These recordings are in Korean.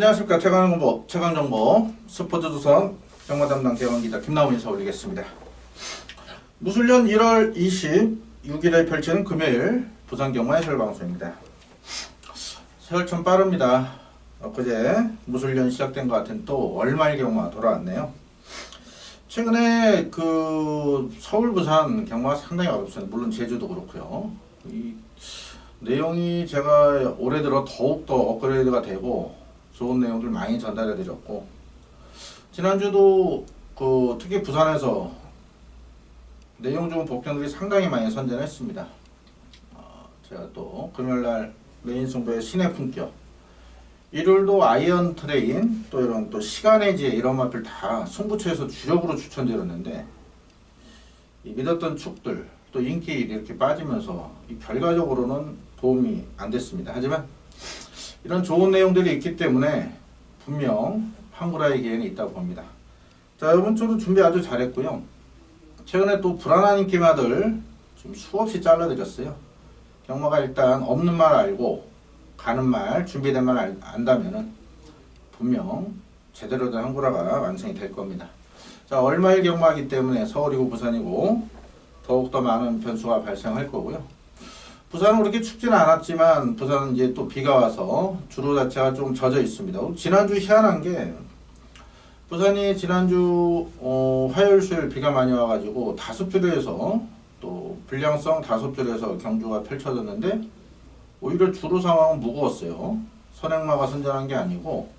안녕하십니까. 최강정보 스포츠조선 경마 담당 대원기자 김나무 인사 올리겠습니다. 무술년 1월 26일에 펼치는 금요일 부산 경마 해설 방송입니다. 세월 참 빠릅니다. 엊그제 무술년 시작된 것 같은 또 월말 경마 돌아왔네요. 최근에 서울 부산 경마가 상당히 어렵습니다. 물론 제주도 그렇고요. 이 내용이 제가 올해 들어 더욱더 업그레이드가 되고 좋은 내용들 많이 전달해 드렸고, 지난주도 특히 부산에서 내용 좋은 복경들이 상당히 많이 선전했습니다. 제가 또 금요일날 메인 승부의 신의 품격, 일요일도 아이언 트레인, 또 이런 또 시간의 지혜 이런 맛들 다 승부처에서 주력으로 추천드렸는데, 이 믿었던 축들 또 인기 이렇게 빠지면서 결과적으로는 도움이 안 됐습니다. 하지만 이런 좋은 내용들이 있기 때문에 분명 황구라의 기회는 있다고 봅니다. 자, 이번 주도 준비 아주 잘했고요. 최근에 또 불안한 인기마들 좀 수없이 잘라드렸어요. 경마가 일단 없는 말 알고 가는 말, 준비된 말 안다면은 분명 제대로 된 황구라가 완성이 될 겁니다. 자, 월말 경마이기 때문에 서울이고 부산이고 더욱더 많은 변수가 발생할 거고요. 부산은 그렇게 춥지는 않았지만 부산은 이제 또 비가 와서 주로 자체가 좀 젖어 있습니다. 지난주 희한한 게 부산이 지난주 화요일 수요일 비가 많이 와가지고 다섯줄에서 또 불량성 다섯줄에서 경주가 펼쳐졌는데 오히려 주로 상황은 무거웠어요. 선행마가 선전한 게 아니고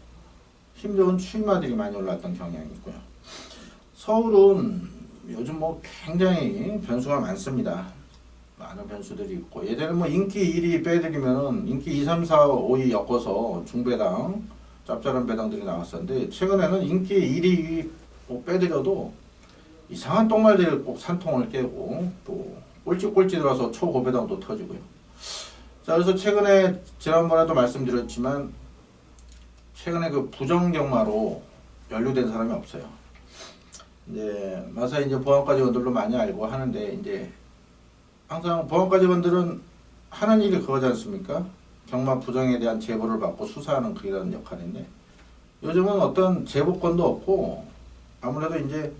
힘겨운 추임마들이 많이 올랐던 경향이 있고요. 서울은 요즘 굉장히 변수가 많습니다. 많은 변수들이 있고, 예전에 인기 1위 빼드리면은 인기 2, 3, 4, 5위 엮어서 중배당, 짭짤한 배당들이 나왔었는데, 최근에는 인기 1위, 2위 빼드려도 이상한 똥말들이 꼭 산통을 깨고 또 꼴찌 들어서 초고배당도 터지고요. 자, 그래서 최근에 지난번에도 말씀드렸지만 최근에 부정경마로 연루된 사람이 없어요. 이제 마사 보안과 직원들도 많이 알고 하는데, 이제 항상 보안과 직원들은 하는 일이 그거지 않습니까? 경마 부정에 대한 제보를 받고 수사하는 그런 역할인데, 요즘은 어떤 제보권도 없고 아무래도 이제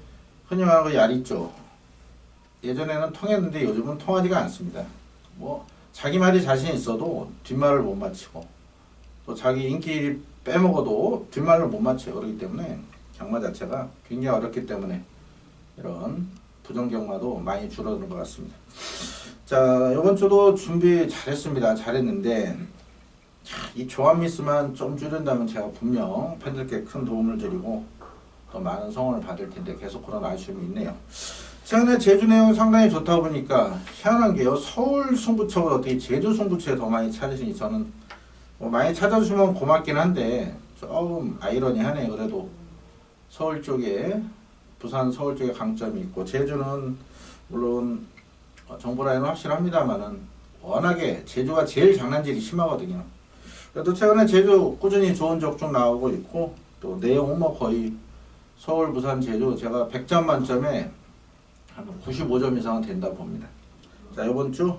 흔히 말하는 야리죠. 예전에는 통했는데 요즘은 통하지가 않습니다. 자기 말이 자신 있어도 뒷말을 못 맞히고, 또 자기 인기 빼먹어도 뒷말을 못 맞춰요. 그렇기 때문에 경마 자체가 굉장히 어렵기 때문에 이런 부정경마도 많이 줄어드는 것 같습니다. 자, 이번 주도 준비 잘했는데 이 조합 미스만 좀 줄인다면 제가 분명 팬들께 큰 도움을 드리고 더 많은 성원을 받을 텐데 계속 그런 아쉬움이 있네요. 최근에 제주 내용이 상당히 좋다 보니까 희한한 게요, 서울 승부처보다 어떻게 제주 승부처에 더 많이 찾으시니 저는 많이 찾아주시면 고맙긴 한데 조금 아이러니하네요. 그래도 서울 쪽에, 부산 서울 쪽에 강점이 있고, 제주는 물론 정보 라인은 확실합니다만은 워낙에 제주가 제일 장난질이 심하거든요. 그래도 최근에 제주 꾸준히 좋은 적중 나오고 있고, 또 내용은 거의 서울, 부산, 제주 제가 100점 만점에 한 95점 이상은 된다 봅니다. 자, 이번 주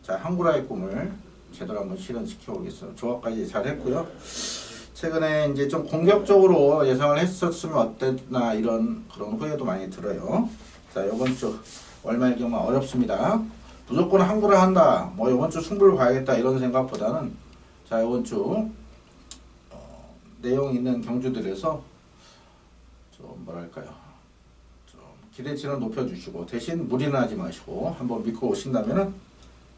한구라의 꿈을 제대로 한번 실현시켜 보겠습니다. 조합까지 잘 했고요. 최근에 이제 좀 공격적으로 예상을 했었으면 어땠나 이런 그런 후회도 많이 들어요. 자, 이번 주 월말 경마 어렵습니다. 무조건 한구라 한다, 이번 주 승부를 봐야겠다 이런 생각보다는, 자, 이번 주 내용 있는 경주들에서 좀 좀 기대치는 높여주시고 대신 무리는 하지 마시고 한번 믿고 오신다면은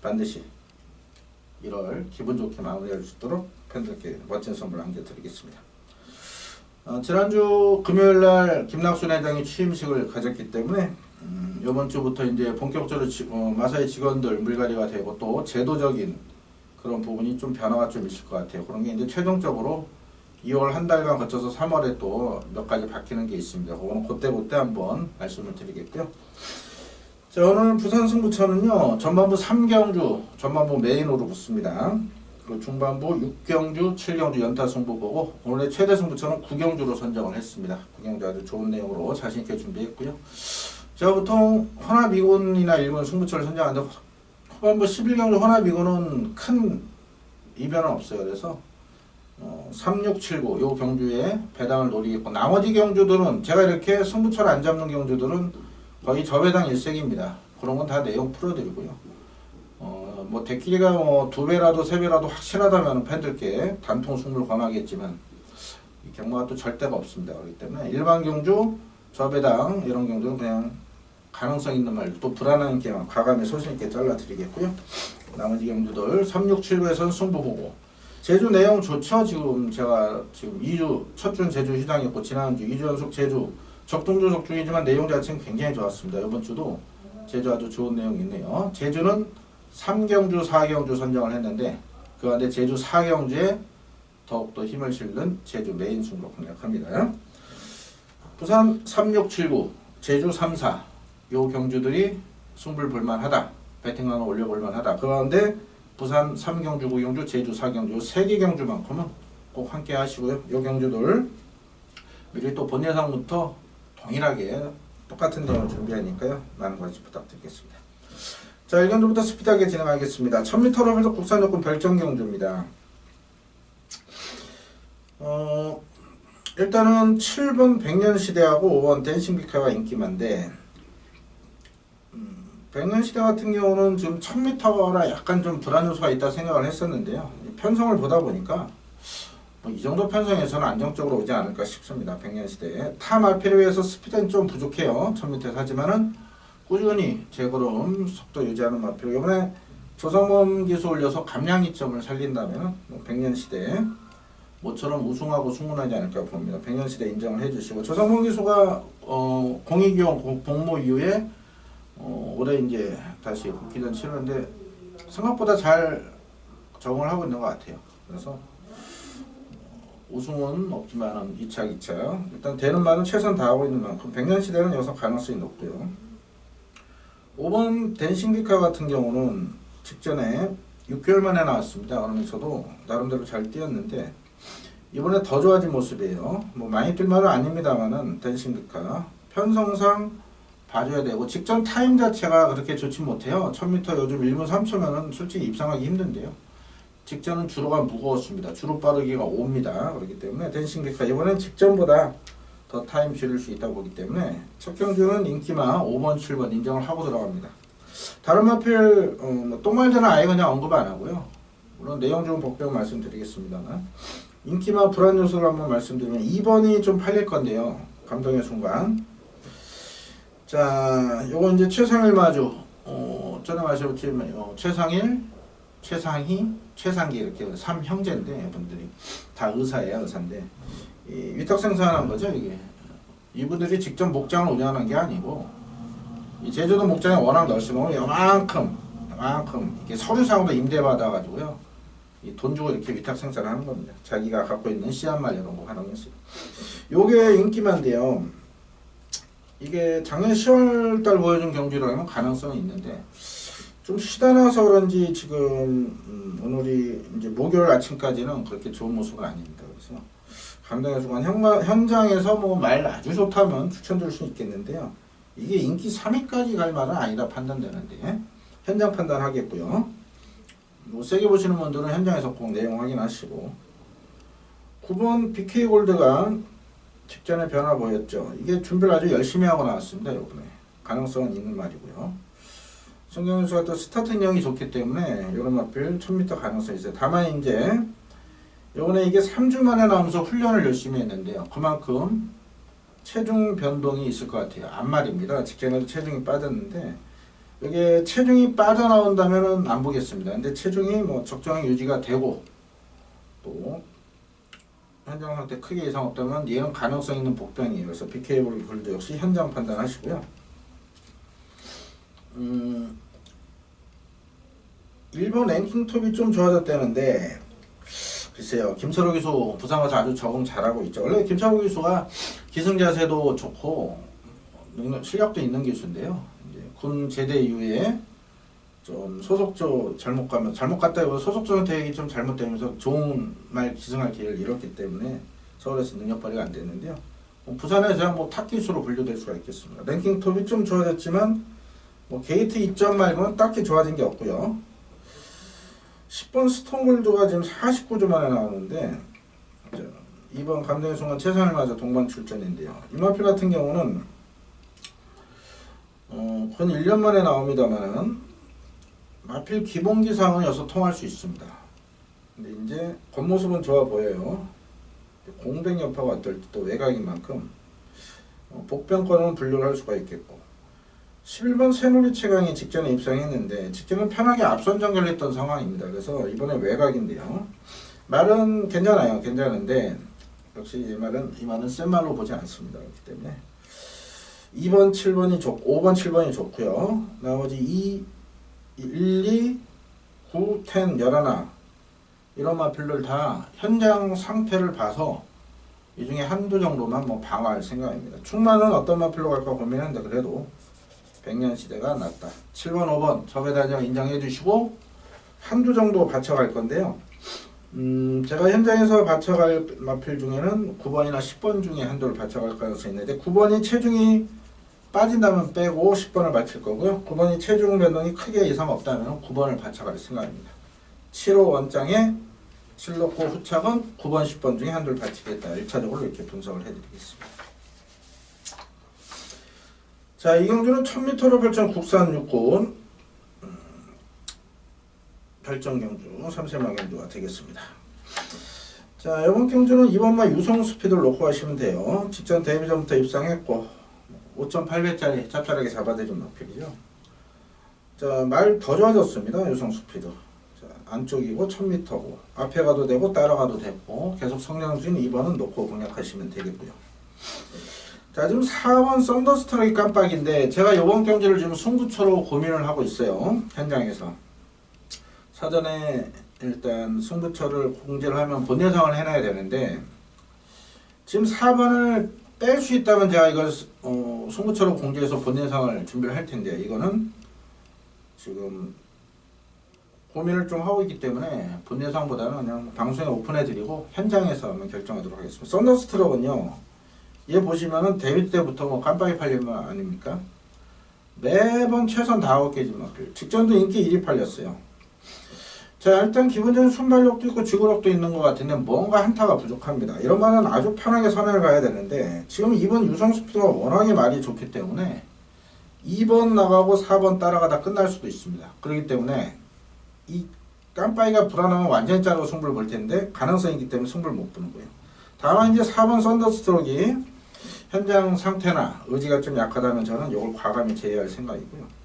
반드시 1월 기분 좋게 마무리할 수 있도록 팬들께 멋진 선물 안겨드리겠습니다. 지난주 금요일날 김낙순 회장이 취임식을 가졌기 때문에 이번 주부터 이제 본격적으로 마사의 직원들 물갈이가 되고 또 제도적인 그런 부분이 좀 변화가 좀 있을 것 같아요. 그런 게 이제 최종적으로 2월 한 달간 거쳐서 3월에 또 몇 가지 바뀌는 게 있습니다. 그거는 그때 한번 말씀을 드리겠고요. 자, 오늘 부산 승부처는요, 전반부 3경주, 전반부 메인으로 붙습니다. 그리고 중반부 6경주, 7경주 연타 승부 보고, 오늘의 최대 승부처는 9경주로 선정을 했습니다. 9경주 아주 좋은 내용으로 자신있게 준비했고요. 제가 보통 허나미군이나 일본 승부처를 선정하는데 후반부 11경주 허나미군은 큰 이변은 없어요. 그래서 3679 요 경주에 배당을 노리겠고, 나머지 경주들은 제가 이렇게 승부처를 안 잡는 경주들은 거의 저배당 일색입니다. 그런 건 다 내용 풀어드리고요. 뭐 대끼리가 뭐 2배라도 3배라도 확실하다면 팬들께 단통 승부를 권하겠지만 이 경마가 또 절대가 없습니다. 그렇기 때문에 일반 경주, 저배당 이런 경주는 그냥 가능성 있는 말, 또 불안한 게만 과감히 소신있게 잘라드리겠고요. 나머지 경주들 3679에서는 승부 보고, 제주 내용 좋죠. 지금 제가 지금 2주 첫 주는 제주 휴장이었고 지난주 2주 연속 제주 적동조적 중이지만 내용 자체는 굉장히 좋았습니다. 이번 주도 제주 아주 좋은 내용이 있네요. 제주는 3경주 4경주 선정을 했는데 그 가운데 제주 4경주에 더욱더 힘을 실는 제주 메인 승부로 공략합니다. 부산 3679 제주 34 요 경주들이 승부를 볼만하다, 배팅하는 올려볼만하다. 그 가운데 부산 3경주, 9경주, 제주 4경주 3개 경주만큼은 꼭 함께 하시고요. 요 경주들 미리 또 본 예상부터 동일하게 똑같은 내용을 준비하니까요. 많은 관심 부탁드리겠습니다. 자, 1경주부터 스피드하게 진행하겠습니다. 1000m로 해서 국산조건 별정경주입니다. 일단은 7번 백년시대하고 5번 댄싱비카가 인기만데, 백년시대 같은 경우는 지금 1000m라 약간 좀 불안 요소가 있다 생각을 했었는데요. 편성을 보다 보니까 뭐 이 정도 편성에서는 안정적으로 오지 않을까 싶습니다. 백년시대 타 말피를 위해서 스피드는 좀 부족해요. 1000m 하지만은 꾸준히 제걸음 속도 유지하는 마필, 이번에 조성범 기수 올려서 감량 이점을 살린다면 백년시대 모처럼 우승하고 승문하지 않을까 봅니다. 백년시대 인정을 해주시고, 조성범 기수가 공익위원 복무 이후에 올해 이제 다시 국기전 치르는데 생각보다 잘 적응을 하고 있는 것 같아요. 그래서 우승은 없지만 2차 일단 되는 말은 최선 다하고 있는 만큼 백년시대는 여기서 가능성이 높고요. 5번 댄싱비카 같은 경우는 직전에 6개월 만에 나왔습니다. 그러면서도 나름대로 잘 뛰었는데 이번에 더 좋아진 모습이에요. 뭐 많이 뛸 말은 아닙니다만은 댄싱비카 편성상 봐줘야 되고, 직전 타임 자체가 그렇게 좋지 못해요. 1000m 요즘 1분 3초면은 솔직히 입상하기 힘든데요. 직전은 주로가 무거웠습니다. 주로 빠르기가 5입니다. 그렇기 때문에 댄싱비카 이번엔 직전보다 더 타임 줄일 수 있다고 보기 때문에 첫 경주는 인기마 5번, 7번 인정을 하고 들어갑니다. 다른 마필 똥말대는 아예 그냥 언급 안 하고요. 물론 내용 좀 복병 말씀드리겠습니다만, 인기마 불안 요소를 한번 말씀드리면 2번이 좀 팔릴 건데요. 감동의 순간. 자, 요거 이제 최상일 마주, 전에 말씀드렸지만 최상일, 최상희, 최상기 이렇게 3형제인데 분들이 다 의사예요. 의사인데 이 위탁 생산한 거죠. 이게 이분들이 직접 목장을 운영하는 게 아니고, 이 제주도 목장이 워낙 넓으면 요만큼 이게 서류상으로 임대받아 가지고요, 이 돈 주고 이렇게 위탁 생산을 하는 겁니다. 자기가 갖고 있는 씨앗말 이런 거 하는 것이. 요게 인기만데요. 이게 작년 10월달 보여준 경주라면 가능성이 있는데 좀 쉬다 나서 그런지 지금 오늘이 이제 목요일 아침까지는 그렇게 좋은 모습은 아닙니다. 그래서 감동의 순간 현장에서 뭐 말 아주 좋다면 추천드릴 수 있겠는데요. 이게 인기 3위까지 갈 말은 아니다 판단되는데 현장 판단하겠고요. 뭐 세게 보시는 분들은 현장에서 꼭 내용 확인하시고, 9번 BK골드가 직전에 변화 보였죠. 이게 준비를 아주 열심히 하고 나왔습니다. 이번에 가능성은 있는 말이고요. 성경 선수가 또 스타트 인형이 좋기 때문에 이런 마필 1000m 가능성이 있어요. 다만 이제 이번에 이게 3주 만에 나오면서 훈련을 열심히 했는데요. 그만큼 체중 변동이 있을 것 같아요. 앞말입니다. 직전에도 체중이 빠졌는데 이게 체중이 빠져나온다면은 안 보겠습니다. 근데 체중이 뭐 적정 유지가 되고 또 현장 상태 크게 이상 없다면 얘는 가능성 있는 복병이에요. 그래서 BK골드 역시 현장 판단하시고요. 1번 랭킹톱이 좀 좋아졌다는데 글쎄요. 김철호 기수 부산 가서 아주 적응 잘하고 있죠. 원래 김철호 기수가 기승자세도 좋고 실력도 있는 기수인데요. 이제 군 제대 이후에 좀 소속조 잘못 갔다기보다 소속조 선택이 좀 잘못되면서 좋은 말 기승할 기회를 잃었기 때문에 서울에서 능력 발휘가 안 됐는데요. 부산에서 뭐 탑 기수로 분류될 수가 있겠습니다. 랭킹 톱이 좀 좋아졌지만 뭐 게이트 이점 말고는 딱히 좋아진 게 없고요. 10번 스톤골드가 지금 49주 만에 나오는데 자, 2번 감정의 순간 최선을 맞아 동반 출전인데요. 이 마필 같은 경우는 근 1년 만에 나옵니다만은 마필 기본 기상은 여기서 통할 수 있습니다. 근데 이제 겉모습은 좋아 보여요. 공백 여파가 어떨 때 또 외곽인 만큼 복병권은 분류를 할 수가 있겠고 11번 새누리 최강이 직전에 입상했는데 직전은 편하게 앞선 전개를 했던 상황입니다. 그래서 이번에 외곽인데요. 말은 괜찮아요. 괜찮은데 역시 이 말은 센 말로 보지 않습니다. 그렇기 때문에 2번 7번이 좋고 5번 7번이 좋고요. 나머지 2, 1, 2, 9, 10, 11 이런 마필들 다 현장 상태를 봐서 이 중에 한두 정도만 뭐 방어할 생각입니다. 충만은 어떤 마필로 갈까 고민했는데 그래도 100년 시대가 낫다. 7번 5번 접에다가 인정해 주시고 한두 정도 받쳐갈 건데요. 제가 현장에서 받쳐갈 마필 중에는 9번이나 10번 중에 한두를 받쳐갈 가능성이 있는데 9번이 체중이 빠진다면 빼고 10번을 받칠 거고요. 9번이 체중 변동이 크게 이상 없다면 9번을 받쳐갈 생각입니다. 7호 원장에 7놓고 후착은 9번, 10번 중에 한두를 받치겠다. 1차적으로 이렇게 분석을 해드리겠습니다. 자, 이 경주는 1000m로 펼쳐진 국산 육군 별정 경주, 3세마 경주가 되겠습니다. 자, 이번 경주는 이번만 유성 스피드를 놓고 가시면 돼요. 직전 데뷔 전부터 입상했고 5.8배짜리 짭짤하게 잡아대준 마필이죠. 자, 말 더 좋아졌습니다. 유성 스피드. 자, 안쪽이고 1000m고 앞에 가도 되고 따라가도 되고 계속 성장 중인 2번은 놓고 공략하시면 되겠고요. 자, 지금 4번 썬더스트럭이 깜빡인데 제가 이번 경주를 지금 승부처로 고민을 하고 있어요. 현장에서. 사전에 일단 승부처를 공지를 하면 본예상을 해놔야 되는데 지금 4번을 뺄 수 있다면 제가 이걸 승부처로 공지해서 본예상을 준비를 할 텐데 이거는 지금 고민을 좀 하고 있기 때문에 본예상보다는 그냥 방송에 오픈해드리고 현장에서 한번 결정하도록 하겠습니다. 썬더스트럭은요, 얘 보시면은 데뷔 때부터 뭐 깜빡이 팔린 거 아닙니까? 매번 최선 다하고 깨진 마필. 직전도 인기 1위 팔렸어요. 자, 일단 기본적인 순발력도 있고 지구력도 있는 것 같은데 뭔가 한타가 부족합니다. 이러면은 아주 편하게 선을 가야 되는데 지금 2번 유성 스피드가 워낙에 말이 좋기 때문에 2번 나가고 4번 따라가다 끝날 수도 있습니다. 그렇기 때문에 이 깜빡이가 불안하면 완전히 자르고 승부를 볼 텐데 가능성이 있기 때문에 승부를 못 보는 거예요. 다만 이제 4번 썬더스트럭이 현장 상태나 의지가 좀 약하다면 저는 이걸 과감히 제외할 생각이고요.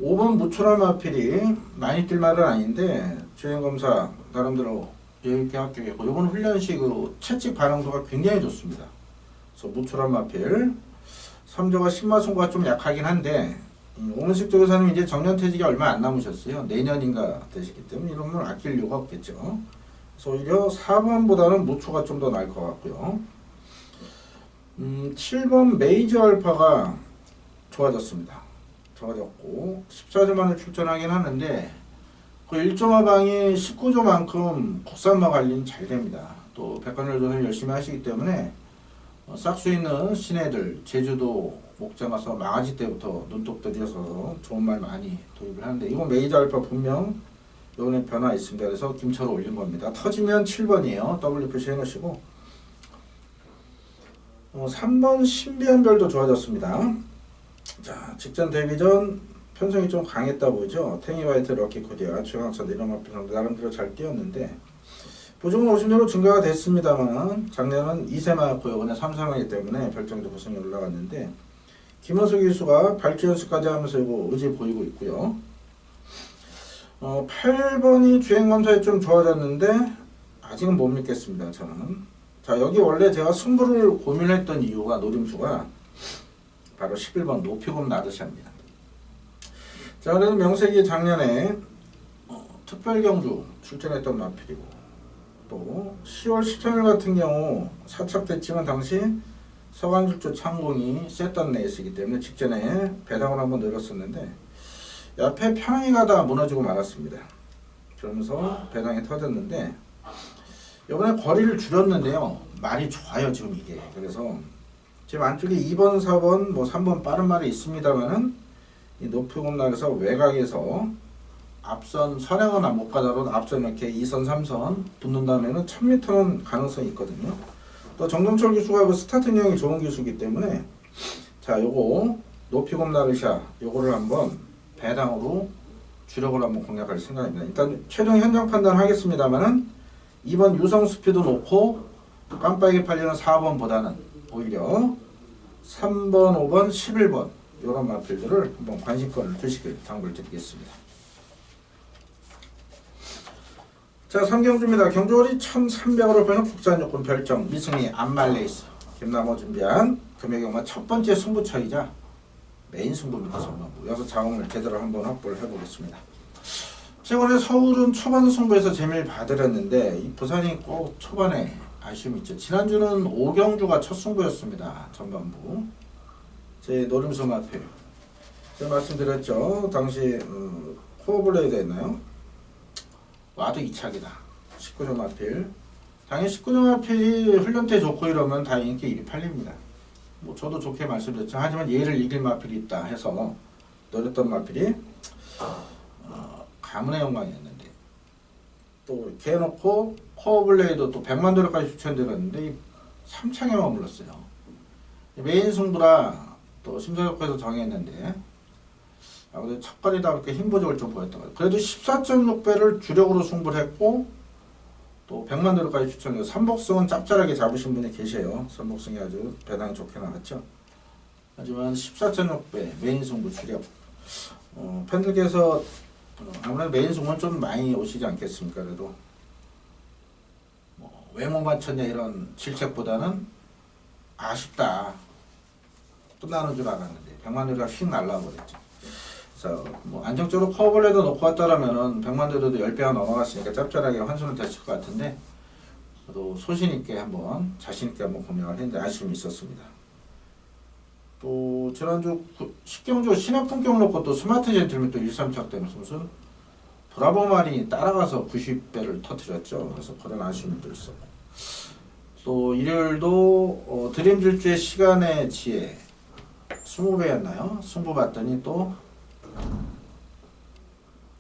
5번 무초라 마필이 많이 뛸 말은 아닌데 주행검사 나름대로 여유있게 합격했고 이번 훈련식 채찍 반응도가 굉장히 좋습니다. 그래서 무초라 마필 3조가 신마송과 좀 약하긴 한데 오문식 쪽에서는 이제 정년퇴직이 얼마 안 남으셨어요. 내년인가 되시기 때문에 이런 걸 아낄 이유가 없겠죠. 그래서 오히려 4번보다는 무초가 좀 더 나을 것 같고요. 7번 메이저 알파가 좋아졌습니다. 좋아졌고 14조 만에 출전하긴 하는데 그 1조마방이 19조만큼 국산마 관리는 잘 됩니다. 또 백관열 조선을 열심히 하시기 때문에 싹수 있는 시내들 제주도 목장 가서 망아지 때부터 눈독 들여서 좋은 말 많이 도입을 하는데 이거 메이저 알파 분명 이번에 변화 있습니다. 그래서 김철호 올린 겁니다. 터지면 7번이에요. W 표시 해놓으시고 3번 신비한별도 좋아졌습니다. 자, 직전 데뷔 전 편성이 좀 강했다 보죠. 탱이와이트, 럭키코디아, 최강차 내려마필 나름대로 잘 뛰었는데 보증은 50년으로 증가가 됐습니다만 작년은 2세마였고 이번에 3세마이기 때문에 별정도 구성이 올라갔는데 김원수 기수가 발주 연습까지 하면서 이거 의지 보이고 있고요. 8번이 주행검사에 좀 좋아졌는데 아직은 못 믿겠습니다. 저는. 자, 여기 원래 제가 승부를 고민했던 이유가 노림수가 바로 11번 노피곰 나르샤입니다. 자, 그래서 명색이 작년에 특별경주 출전했던 마필이고 또 10월 13일 같은 경우 사착됐지만 당시 서강줄조 창공이 셌던 레이스이기 때문에 직전에 배당을 한번 늘었었는데 옆에 편하게 가다 무너지고 말았습니다. 그러면서 배당이 터졌는데 이번에 거리를 줄였는데요. 말이 좋아요 지금 이게. 그래서 지금 안쪽에 2번, 4번, 뭐 3번 빠른 말이 있습니다만은 이 높이곰날에서 외곽에서 앞선 선행은 못 가더라도 앞선 이렇게 2선, 3선 붙는다면은 1000m는 가능성이 있거든요. 또 정동철 기수가 그 스타트형이 좋은 기수이기 때문에 자, 요거 높이곰 나르샤 요거를 한번 배당으로 주력을 한번 공략할 생각입니다. 일단 최종 현장 판단하겠습니다만은 2번 유성 스피드 놓고 깜빡이 팔리는 4번보다는 오히려 3번, 5번, 11번 이런 마필들을 한번 관심권을 두시길 당부를 드리겠습니다. 자, 3경주입니다. 경주월이 1300원을 보는 국산요금 별정 미승리 안말레이스 김남호 준비한 금액경마 첫 번째 승부처이자 메인 승부입니다. 전반부. 여기서 자원을 제대로 한번 확보를 해보겠습니다. 최근에 서울은 초반 승부에서 재미를 봐드렸는데 이 부산이 꼭 초반에 아쉬움이 있죠. 지난주는 5경주가 첫 승부였습니다. 전반부. 제 노림수 마필 제가 말씀드렸죠. 당시 코어블레이드 했나요? 와도 2착이다. 19점 마필. 당연히 19점 마필이 훈련때 좋고 이러면 다 인기 일이 팔립니다. 뭐 저도 좋게 말씀드렸죠. 하지만 얘를 이길 마필이 있다 해서 노렸던 마필이 가문의 영광이었는데 또 이렇게 해놓고 코어블레이드 또 100만 도력까지 추천드렸는데 3창에만 물렀어요. 메인 승부라 또 심사숙고해서 정했는데 아무래도 첫걸이다 그렇게 힘부족을 좀 보였던 거예요. 그래도 14.6배를 주력으로 승부를 했고 또 100만 도력까지 추천해서 삼복승은 짭짤하게 잡으신 분이 계세요. 삼복승이 아주 배당이 좋게 나왔죠. 하지만 14.6배 메인 승부 주력 팬들께서 아무래도 메인 승부는 좀 많이 오시지 않겠습니까? 그래도 뭐 외모 맞췄냐 이런 질책보다는 아쉽다. 끝나는 줄 알았는데 100만 도가 휙 날라버렸죠. 그래서 뭐 안정적으로 커버레도 놓고 왔다라면은 100만 도도 10배가 넘어갔으니까 짭짤하게 환수는 됐을 것 같은데 저도 소신있게 한번 자신있게 한번 공략을 했는데 아쉬움이 있었습니다. 또 지난주 10경주 신화품격 놓고 또 스마트 젠틀맨 또 1-3착 되면서 무슨 브라보 마린이 따라가서 90배를 터뜨렸죠. 그래서 그런 아쉬움도 있었고 또 일요일도 드림 질주의 시간의 지혜 20배였나요? 승부 봤더니 또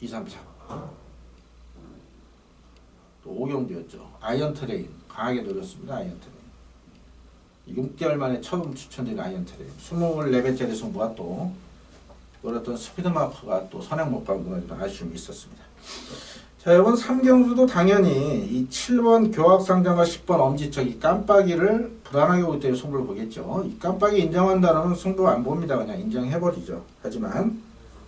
2-3착 또 5경주였죠. 아이언 트레인 강하게 노렸습니다. 아이언 트레인 6개월 만에 처음 추천드린 아이언 트레인 24배짜리 승부가 또 노렸던 스피드마크가 또 선행 못 가고 무너지는 아쉬움이 있었습니다. 자, 이번 3경주도 당연히 이 7번 교학상장과 10번 엄지척 이 깜빡이를 불안하게 보기 때문에 승부를 보겠죠. 이 깜빡이 인정한다면 승부 안 봅니다. 그냥 인정해버리죠. 하지만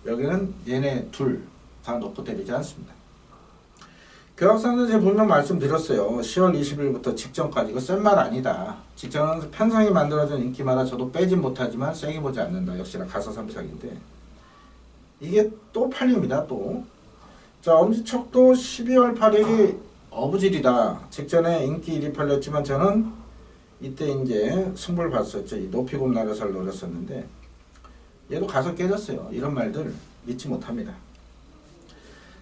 여기는 얘네 둘 다 놓고 때리지 않습니다. 교학상장 제가 분명 말씀드렸어요. 10월 20일부터 직전까지 이거 센 말 아니다. 직전은 편성이 만들어진 인기마다 저도 빼진 못하지만 세게 보지 않는다. 역시나 가서 3착인데 이게 또 팔립니다. 또 자, 엄지척도 12월 8일이 어부질이다. 직전에 인기 1위 팔렸지만 저는 이때 이제 승부를 봤었죠. 이 높이곰 나르사를 노렸었는데 얘도 가서 깨졌어요. 이런 말들 믿지 못합니다.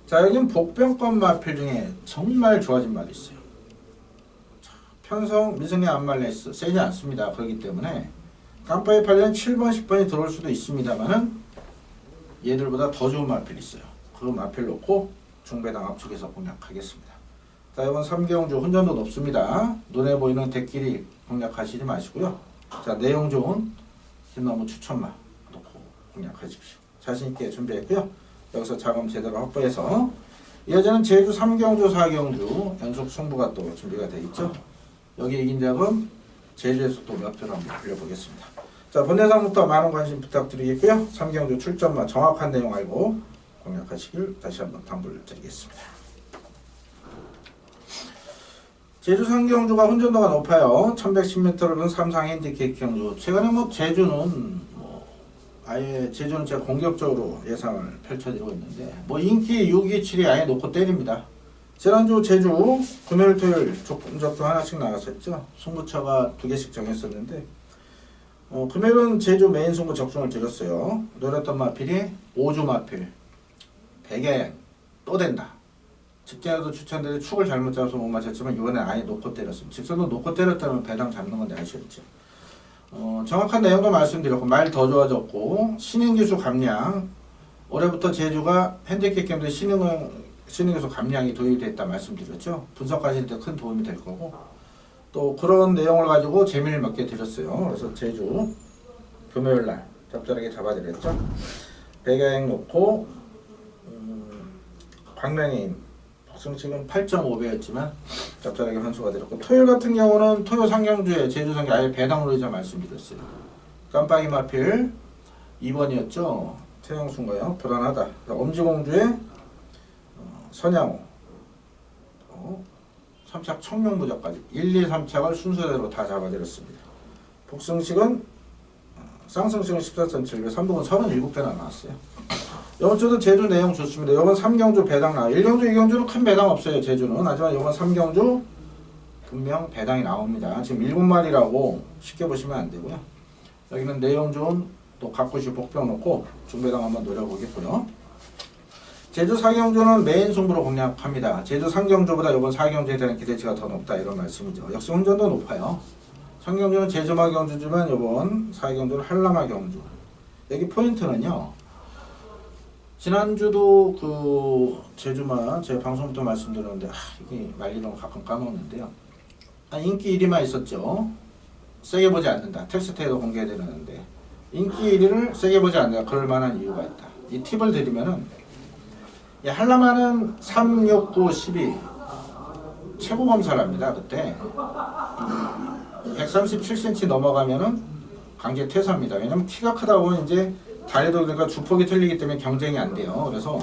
자, 여기는 복병권 마필 중에 정말 좋아진 말이 있어요. 자, 편성 미승리 안말레이스 세지 않습니다. 그렇기 때문에 깜빡이 팔리는 7번, 10번이 들어올 수도 있습니다만은 얘들보다 더 좋은 마필이 있어요. 그 마필 놓고 중배당 압축해서 공략하겠습니다. 자, 이번 3경주 혼전도 높습니다. 눈에 보이는 대끼리 공략하시지 마시고요. 자, 내용 좋은 김나무 추천만 놓고 공략하십시오. 자신있게 준비했고요. 여기서 자금 제대로 확보해서 이어지는 제주 3경주, 4경주 연속 승부가 또 준비가 되어 있죠. 여기 이긴 적은 제주에서 또 몇 표를 한번 돌려보겠습니다. 자, 본대상부터 많은 관심 부탁드리겠고요. 3경주 출전만 정확한 내용 알고 공략하시길 다시 한번 당부를 드리겠습니다. 제주 3경주가 혼전도가 높아요. 1110m를 3상 핸디캡 경주. 최근에 뭐 제주는 아예 제주는 제가 공격적으로 예상을 펼쳐드리고 있는데 뭐 인기 6위, 7위 아예 놓고 때립니다. 지난주 제주 금요일, 토요일 조금 하나씩 나갔었죠. 승부처가 2개씩 정했었는데 금요일은 제주 메인 승부 적중을 드렸어요. 노렸던 마필이 5주 마필 100에 또 된다. 직전에도 추천드린 축을 잘못 잡아서 못 맞췄지만 이번엔 아예 놓고 때렸습니다. 직선도 놓고 때렸다면 배당 잡는 건데 아쉬웠죠. 정확한 내용도 말씀드렸고 말 더 좋아졌고 신인기수 감량 올해부터 제주가 핸디캡 게임들 신흥요소 감량이 도입됐다 말씀드렸죠. 분석하실 때 큰 도움이 될 거고, 또 그런 내용을 가지고 재미를 몇 개 드렸어요. 그래서 제주 금요일날 적절하게 잡아드렸죠. 백야행 놓고 광명의 복승 지금 8.5배였지만 적절하게 환수가 되었고, 토요일 같은 경우는 토요 상경주에 제주 상경 아예 배당 노리자 말씀드렸어요. 깜빡이 마필 2번이었죠. 태양순가요. 불안하다. 엄지공주에 선양호 3착 청룡부적까지 1, 2, 3착을 순서대로 다 잡아드렸습니다. 복승식은 쌍승식은 14.7배, 3복은 37배나 나왔어요. 이번 주도 제주 내용 좋습니다. 이번 3경주 배당 나와요. 1경주, 2경주는 큰 배당 없어요. 제주는. 하지만 이번 3경주 분명 배당이 나옵니다. 지금 7마리라고 쉽게 보시면 안 되고요. 여기는 내용 좋은 또 가꾸시 복병 놓고 중배당 한번 노려보겠고요. 제주 4경주는 메인 승부로 공략합니다. 제주 3경주보다 이번 4경주에 대한 기대치가 더 높다 이런 말씀이죠. 역시 혼전도 높아요. 3경주는 제주마 경주지만 이번 4경주는 한라마 경주. 여기 포인트는요. 지난주도 그 제주마 제 방송부터 말씀드렸는데 이게 말리는 거 가끔 까먹는데요. 인기 1위만 있었죠. 세게 보지 않는다. 텍스트에도 공개되는데 인기 1위를 세게 보지 않는다. 그럴 만한 이유가 있다. 이 팁을 드리면은 한라마는 3, 6, 9, 12 최고 검사를 합니다. 그때 137cm 넘어가면은 강제 퇴사입니다. 왜냐면 키가 크다 보면 이제 다리도 그러니까 주폭이 틀리기 때문에 경쟁이 안 돼요. 그래서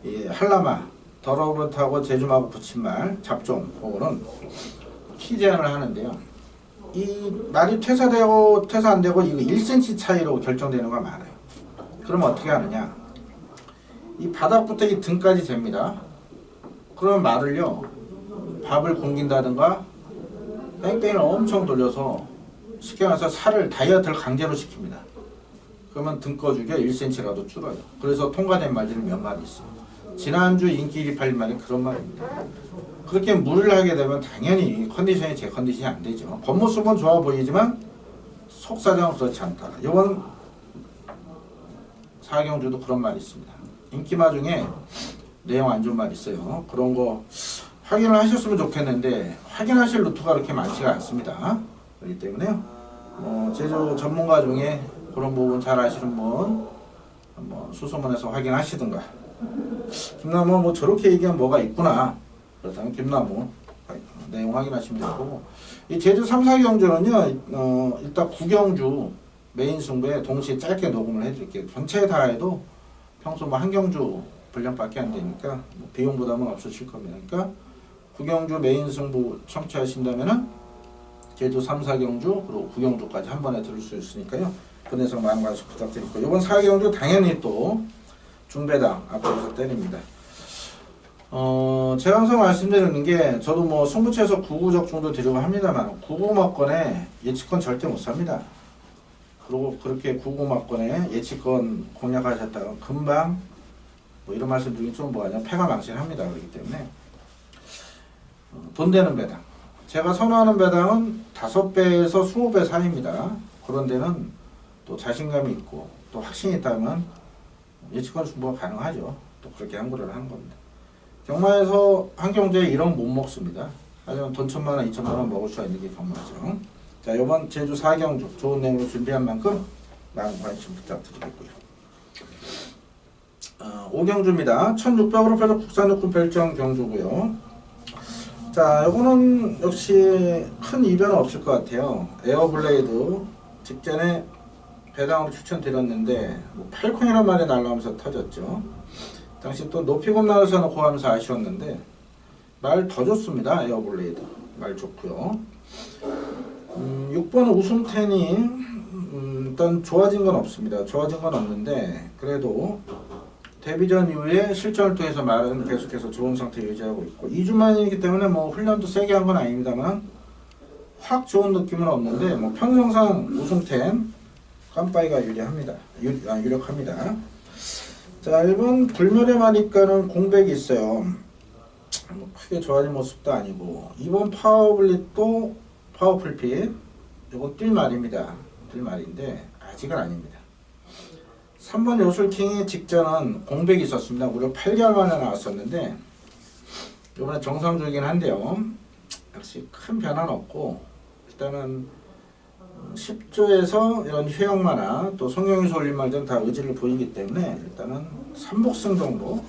이 한라마, 더러브릇하고 제주마하고 붙임말, 잡종, 그거는 키 제한을 하는데요. 이 말이 퇴사되고 퇴사 안 되고 이거 1cm 차이로 결정되는 거 많아요. 그러면 어떻게 하느냐? 이 바닥부터 이 등까지 잽니다. 그러면 말을요, 밥을 굶긴다든가 뺑뺑이를 엄청 돌려서 쉽게 말해서 살을 다이어트를 강제로 시킵니다. 그러면 등 꺼주게 1cm라도 줄어요. 그래서 통과된 말들이 몇 마리 있어요. 지난주 인기 1위 팔린 말이 그런 말입니다. 그렇게 무리를 하게 되면 당연히 컨디션이 제 컨디션이 안 되죠. 겉모습은 좋아 보이지만 속사정은 그렇지 않다. 이번 4경주도 그런 말이 있습니다. 인기마 중에 내용 안 좋은 말 있어요. 그런 거 확인을 하셨으면 좋겠는데 확인하실 루트가 그렇게 많지가 않습니다. 그렇기 때문에요. 제주 전문가 중에 그런 부분 잘 아시는 분 한번 수소문해서 확인하시든가. 김나무 뭐 저렇게 얘기하면 뭐가 있구나. 그렇다면 김나무 내용 확인하시면 되고, 이 제주 3, 4경주는요 일단 9경주 메인 승부에 동시에 짧게 녹음을 해드릴게요. 전체 다 해도 평소 뭐 한 경주 분량밖에 안 되니까 뭐 비용 부담은 없으실 겁니다. 그러니까 9경주 메인 승부 청취하신다면은 제주 3, 4경주 그리고 9경주까지 한 번에 들을 수 있으니까요. 분해서 많은 관심 부탁드리고, 이번 4경주 당연히 또 중배당 앞으로서 때립니다. 제가 항상 말씀드리는 게, 저도 뭐 승부처에서 9구적 정도 드리고 합니다만 9구 막건에 예측권 절대 못 삽니다. 그리고 그렇게 9구 막건에 예측권 공략하셨다가 금방 뭐 이런 말씀 드리긴 좀 뭐하냐, 패가 망신합니다. 그렇기 때문에 돈 되는 배당, 제가 선호하는 배당은 5배에서 20배 사이입니다. 그런 데는 또 자신감이 있고 또 확신이 있다면 예측권 승부가 가능하죠. 또 그렇게 항구를 하는 겁니다. 경마에서 한 경주에 1억 못 먹습니다. 하지만 돈 1,000만원, 2,000만원 먹을 수 있는 게 경마죠. 자, 이번 제주 4경주 좋은 내용으로 준비한 만큼 많은 관심 부탁드리겠고요. 5경주입니다. 1600으로 펴서 국산육군 별정 경주고요. 자, 요거는 역시 큰 이변은 없을 것 같아요. 에어블레이드 직전에 배당으로 추천드렸는데 뭐 8콘이란 말이 날라오면서 터졌죠. 당시 또 높이금 나눠서 놓고 하면서 아쉬웠는데 말 더 좋습니다. 에어블레이드 말 좋고요. 6번 우승텐이 일단 좋아진 건 없습니다. 좋아진 건 없는데 그래도 데뷔전 이후에 실전을 통해서 말은 계속해서 좋은 상태 유지하고 있고, 2주 만이기 때문에 뭐 훈련도 세게 한 건 아닙니다만 확 좋은 느낌은 없는데 뭐 평성상 우승텐 깜빡이가 유력합니다. 자, 1번 불멸의 마니까는 공백이 있어요. 뭐 크게 좋아진 모습도 아니고, 2번 파워블릿도 파워풀핏, 이건 뛸말입니다. 뛸말인데 아직은 아닙니다. 3번 요술킹이 직전은 공백이 있었습니다. 무려 8개월 만에 나왔었는데 이번에 정상주이긴 한데요. 역시 큰 변화는 없고 일단은 10조에서 이런 효영 만화 또 송영희 올림말들은 다 의지를 보이기 때문에 일단은 3복승 정도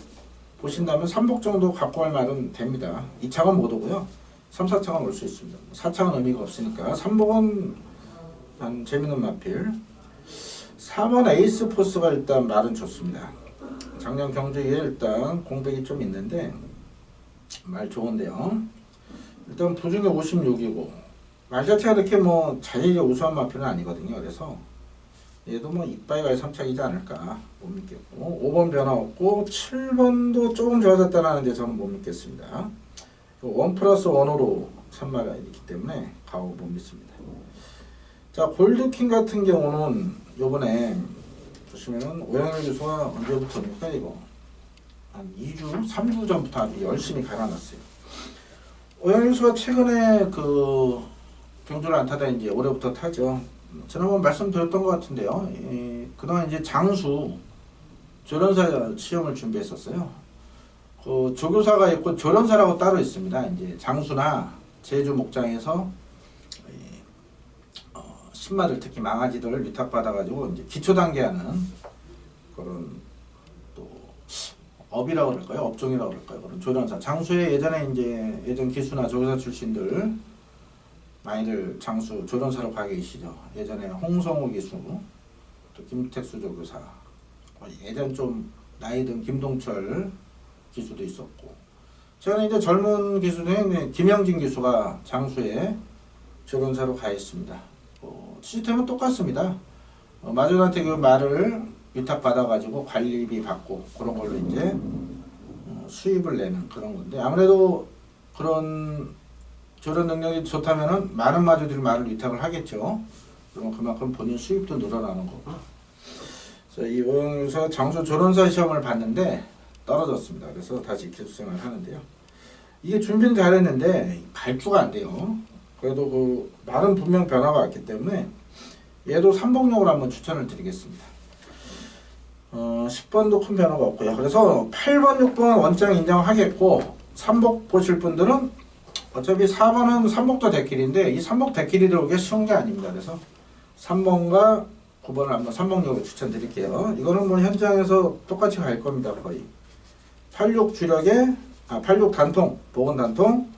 보신다면 3복 정도 갖고 갈 말은 됩니다. 2차가 못 오고요. 3, 4차가 올 수 있습니다. 4차는 의미가 없으니까 3복은 한 재밌는 마필. 4번 에이스 포스가 일단 말은 좋습니다. 작년 경주에 일단 공백이 좀 있는데 말 좋은데요. 일단 부중에 56이고 말 자체가 그렇게 뭐 자질이 우수한 마필은 아니거든요. 그래서 얘도 뭐 이빠이가 3착이지 않을까 못 믿겠고 5번 변화 없고 7번도 조금 좋아졌다는 데 저는 못 믿겠습니다. 1+1으로 3마가 있기 때문에 가오 못 믿습니다. 자, 골드킹 같은 경우는 요번에 보시면은 오영일 교수가 언제부터입니까 이거 한 2주, 3주 전부터 아주 열심히 갈아놨어요. 오영일 교수가 최근에 그 경주를 안 타다 이제 올해부터 타죠. 지난번 말씀드렸던 것 같은데요. 그동안 이제 장수 조련사 시험을 준비했었어요. 그 조교사가 있고 조련사라고 따로 있습니다. 이제 장수나 제주 목장에서 신마들 특히 망아지들을 위탁받아가지고 이제 기초 단계하는 그런 또 업이라고 그럴까요? 업종이라고 그럴까요? 그런 조련사 장수에 예전에 이제 예전 기수나 조교사 출신들 많이들 장수 조련사로 가 계시죠. 예전에 홍성우 기수, 또 김택수 조교사, 예전 좀 나이 든 김동철 기수도 있었고, 최근에 이제 젊은 기수 중에 김영진 기수가 장수에 조련사로 가 있습니다. 시스템은 똑같습니다. 마저한테 그 말을 위탁받아가지고 관리비 받고 그런 걸로 이제 수입을 내는 그런 건데 아무래도 그런 조련 능력이 좋다면은 많은 마주들이 말을 위탁을 하겠죠. 그러면 그만큼 본인 수입도 늘어나는 거고. 그래서 이 오영유서 장수 조련사 시험을 봤는데 떨어졌습니다. 그래서 다시 기숙생활을 하는데요. 이게 준비는 잘했는데 발주가 안 돼요. 그래도 그 말은 분명 변화가 왔기 때문에 얘도 3복용으로 한번 추천을 드리겠습니다. 10번도 큰 변화가 없고요. 그래서 8번, 6번 원장 인정하겠고 3복 보실 분들은 어차피 4번은 3복도 데킬인데 이 3복 데킬이 들어오기가 쉬운 게 아닙니다. 그래서 3번과 9번을 한번 3복용으로 추천드릴게요. 이거는 뭐 현장에서 똑같이 갈 겁니다. 거의 86 주력에 86 단통, 복원 단통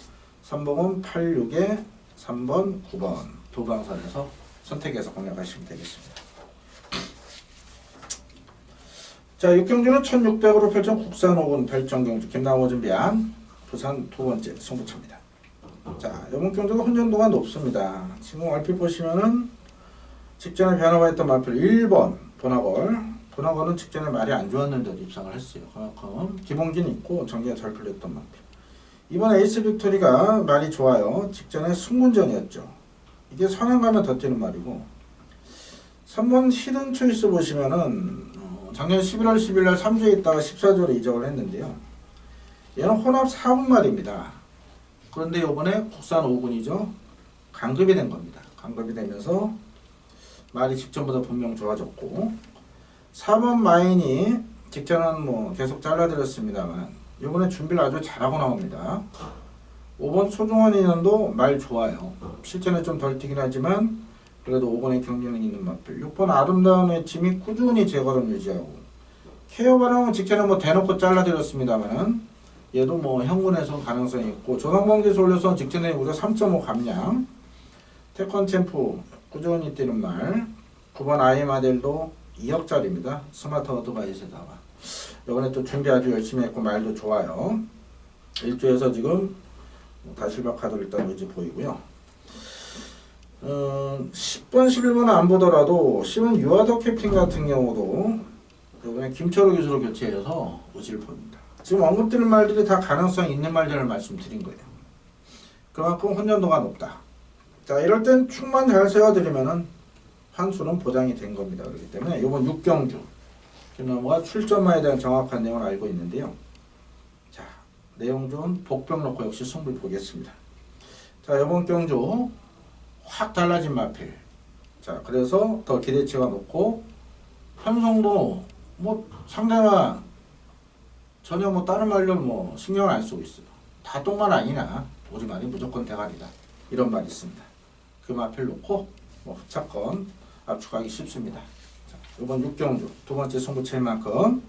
3복은 86에 3번, 9번 도방선에서 선택해서 공략하시면 되겠습니다. 자, 6경주는 1600으로 펼친 국산 5군 별정경주 김남호 준비한 부산 두 번째 승부처입니다. 자, 이번 경주가 혼전도가 높습니다. 지금 얼핏 보시면은 직전에 변화가 있던 마필 1번 보나걸은 직전에 말이 안 좋았는데도 입상을 했어요. 그만큼 기본기는 있고 전개가 잘 풀렸던 마필. 이번 에이스 빅토리가 말이 좋아요. 직전에 승문전이었죠. 이게 선행 가면 더 뛰는 말이고 3번 히든 초이스 보시면은 작년 11월 10일 날 3주에 있다가 14조로 이적을 했는데요. 얘는 혼합 4군 말입니다. 그런데 이번에 국산 5군이죠. 강급이 된 겁니다. 강급이 되면서 말이 직전보다 분명 좋아졌고 4번 마인이 직전은 뭐 계속 잘라드렸습니다만 이번에 준비를 아주 잘하고 나옵니다. 5번 소중한 인연도 말 좋아요. 실전에 좀 덜 뛰긴 하지만 그래도 5번의 경쟁력 있는 마필. 6번 아름다운 외침이 꾸준히 제거를 유지하고 케어 반응은 직전에 뭐 대놓고 잘라드렸습니다만 얘도 뭐 현군에서 가능성이 있고 조성범기에서 올려서 직전에 우리가 3.5 감량 태권 챔프 꾸준히 뛰는 말 9번 아이마델도 2억짜리입니다. 스마트 어드바이스에다가 이번에 또 준비 아주 열심히 했고 말도 좋아요. 1주에서 지금 다실바 카드를 일단 의지 보이고요. 10번, 11번은 안 보더라도 10번 유아더 캡틴 같은 경우도 이번에 김철호 교수로 교체해서 의지를 보입니다. 지금 언급드린 말들이 다 가능성이 있는 말들을 말씀드린 거예요. 그만큼 혼전도가 높다. 자, 이럴 땐 축만 잘 세워드리면은 환수는 보장이 된 겁니다. 그렇기 때문에 이번 6경주 김남호가 출전마에 대한 정확한 내용을 알고 있는데요. 자, 내용 좋은 복병 놓고 역시 승부를 보겠습니다. 자, 이번 경주 확 달라진 마필. 자, 그래서 더 기대치가 높고 편성도 뭐 상대가 전혀 뭐 다른 말로 뭐 신경을 안 쓰고 있어요. 다 똥만 아니나 우리말이 무조건 대가리다 이런 말이 있습니다. 그 마필 놓고 뭐 흡착권 압축하기 쉽습니다. 자, 이번 6경주 두 번째 승부처인 만큼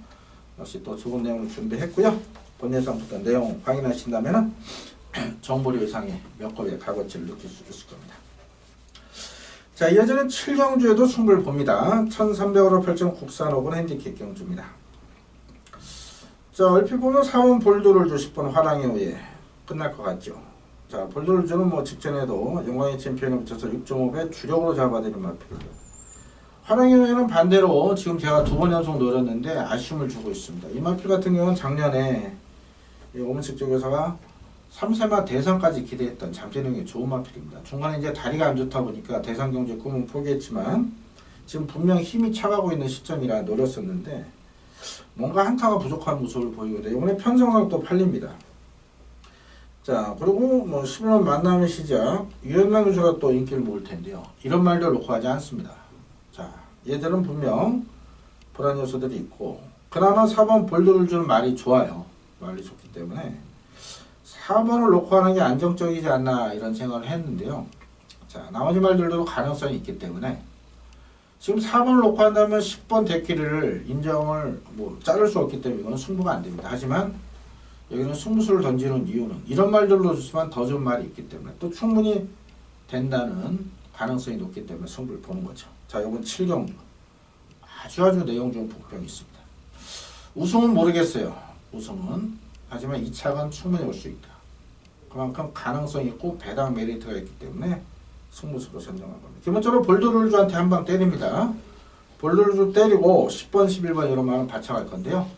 역시 또 좋은 내용을 준비했고요. 본 예상부터 내용 확인하신다면은 정보료 이상의 몇 겁의 값어치를 느낄 수 있을 겁니다. 자, 이어지는 7경주에도 승부를 봅니다. 1300으로 펼치는 국산 5번 핸디캡 경주입니다. 자, 얼핏 보면 4번 볼드룰주 10번 화랑의 후에 끝날 것 같죠. 자, 볼드룰주는 뭐 직전에도 영광의 챔피언에 붙여서 6.5배 주력으로 잡아드린 마필. 화랑의 후에는 반대로 지금 제가 두 번 연속 노렸는데 아쉬움을 주고 있습니다. 이 마필 같은 경우는 작년에 오문식 쪽에서가 3세마 대상까지 기대했던 잠재능이 좋은 마필입니다. 중간에 이제 다리가 안 좋다 보니까 대상 경주 꿈은 포기했지만 지금 분명 힘이 차가고 있는 시점이라 노렸었는데 뭔가 한타가 부족한 모습을 보이거든요. 이번에 편성상 또 팔립니다. 자, 그리고 뭐 11월 만남의 시작 유연명 교수가 또 인기를 모을 텐데요. 이런 말들 놓고 하지 않습니다. 자, 얘들은 분명 불안 요소들이 있고 그나마 4번 볼드를 주는 말이 좋아요. 말이 좋기 때문에 4번을 놓고 하는 게 안정적이지 않나 이런 생각을 했는데요. 자, 나머지 말들도 가능성이 있기 때문에 지금 4번을 놓고 한다면 10번 데키를 인정을 뭐 자를 수 없기 때문에 이거는 승부가 안 됩니다. 하지만 여기는 승부수를 던지는 이유는 이런 말들로 주지만 더 좋은 말이 있기 때문에 또 충분히 된다는 가능성이 높기 때문에 승부를 보는 거죠. 자, 이건 7경주 아주 내용 좋은 복병이 있습니다. 우승은 모르겠어요. 우승은 하지만 2차가 충분히 올 수 있다. 그만큼 가능성이 있고 배당 메리트가 있기 때문에 승부수로 선정한 겁니다. 기본적으로 볼드룰주한테 한 방 때립니다. 볼드룰주 때리고 10번, 11번 이런 마음을 바쳐갈 건데요.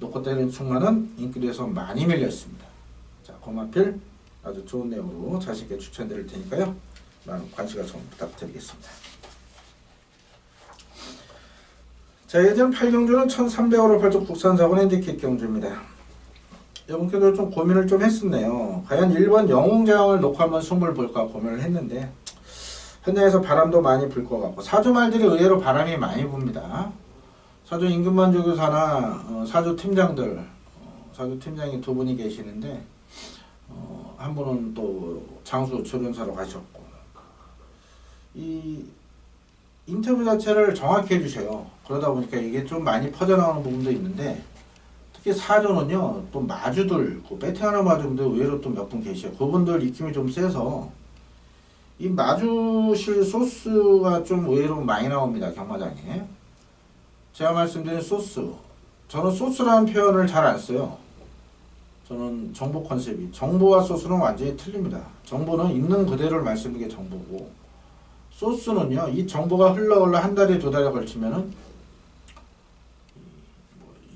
놓고 때리는 충만은 인기도에서 많이 밀렸습니다. 자, 고마필 아주 좋은 내용으로 자신있게 추천드릴 테니까요. 많은 관심과 좀 부탁드리겠습니다. 자, 예전 8경주는 1300으로 발전 국산 4번 핸디캡 경주입니다. 이번 경주를 좀 고민을 좀 했었네요. 과연 1번 영웅제왕을 놓고 한번 승부를 볼까 고민을 했는데 현장에서 바람도 많이 불 것 같고 사주 말들이 의외로 바람이 많이 붑니다. 사주 임금만조 교사나 사주 팀장들 사주 팀장이 두 분이 계시는데 한 분은 또 장수 조련사로 가셨고 이 인터뷰 자체를 정확히 해주셔요. 그러다 보니까 이게 좀 많이 퍼져나가는 부분도 있는데 특히 사주는요 또 마주들 그 배팅하는 마주분들 의외로 또 몇 분 계셔요. 그분들 익힘이 좀 세서 이 마주실 소스가 좀 의외로 많이 나옵니다. 경마장에 제가 말씀드린 소스 저는 소스라는 표현을 잘 안 써요. 저는 정보 컨셉이 정보와 소스는 완전히 틀립니다. 정보는 있는 그대로를 말씀드리는 게 정보고 소스는요 이 정보가 흘러 한 달에 두 달에 걸치면은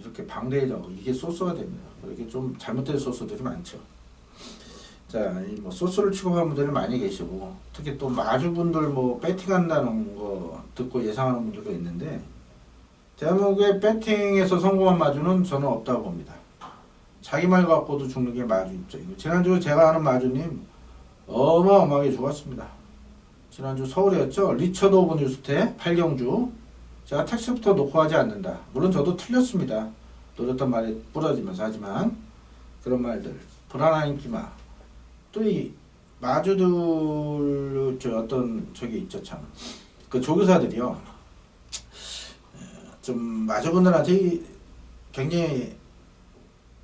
이렇게 방대해져서 이게 소스가 됩니다. 이렇게 좀 잘못된 소스들이 많죠. 자, 이 뭐 소스를 취급하는 분들이 많이 계시고 특히 또 마주분들 뭐 배팅한다는 거 듣고 예상하는 분들도 있는데 대한민국의 배팅에서 성공한 마주는 저는 없다고 봅니다. 자기 말 갖고도 죽는 게 마주 입장이고 지난주 제가 아는 마주님 어마어마하게 죽었습니다. 지난주 서울이었죠. 리처드 오브 뉴스테 8경주 제가 택시부터 놓고 하지 않는다. 물론 저도 틀렸습니다. 노렸던 말이 부러지면서 하지만 그런 말들 불안한 인기마 또 이 마주들 어떤 저기 있죠 참 그 조교사들이요 좀 마주분들한테 굉장히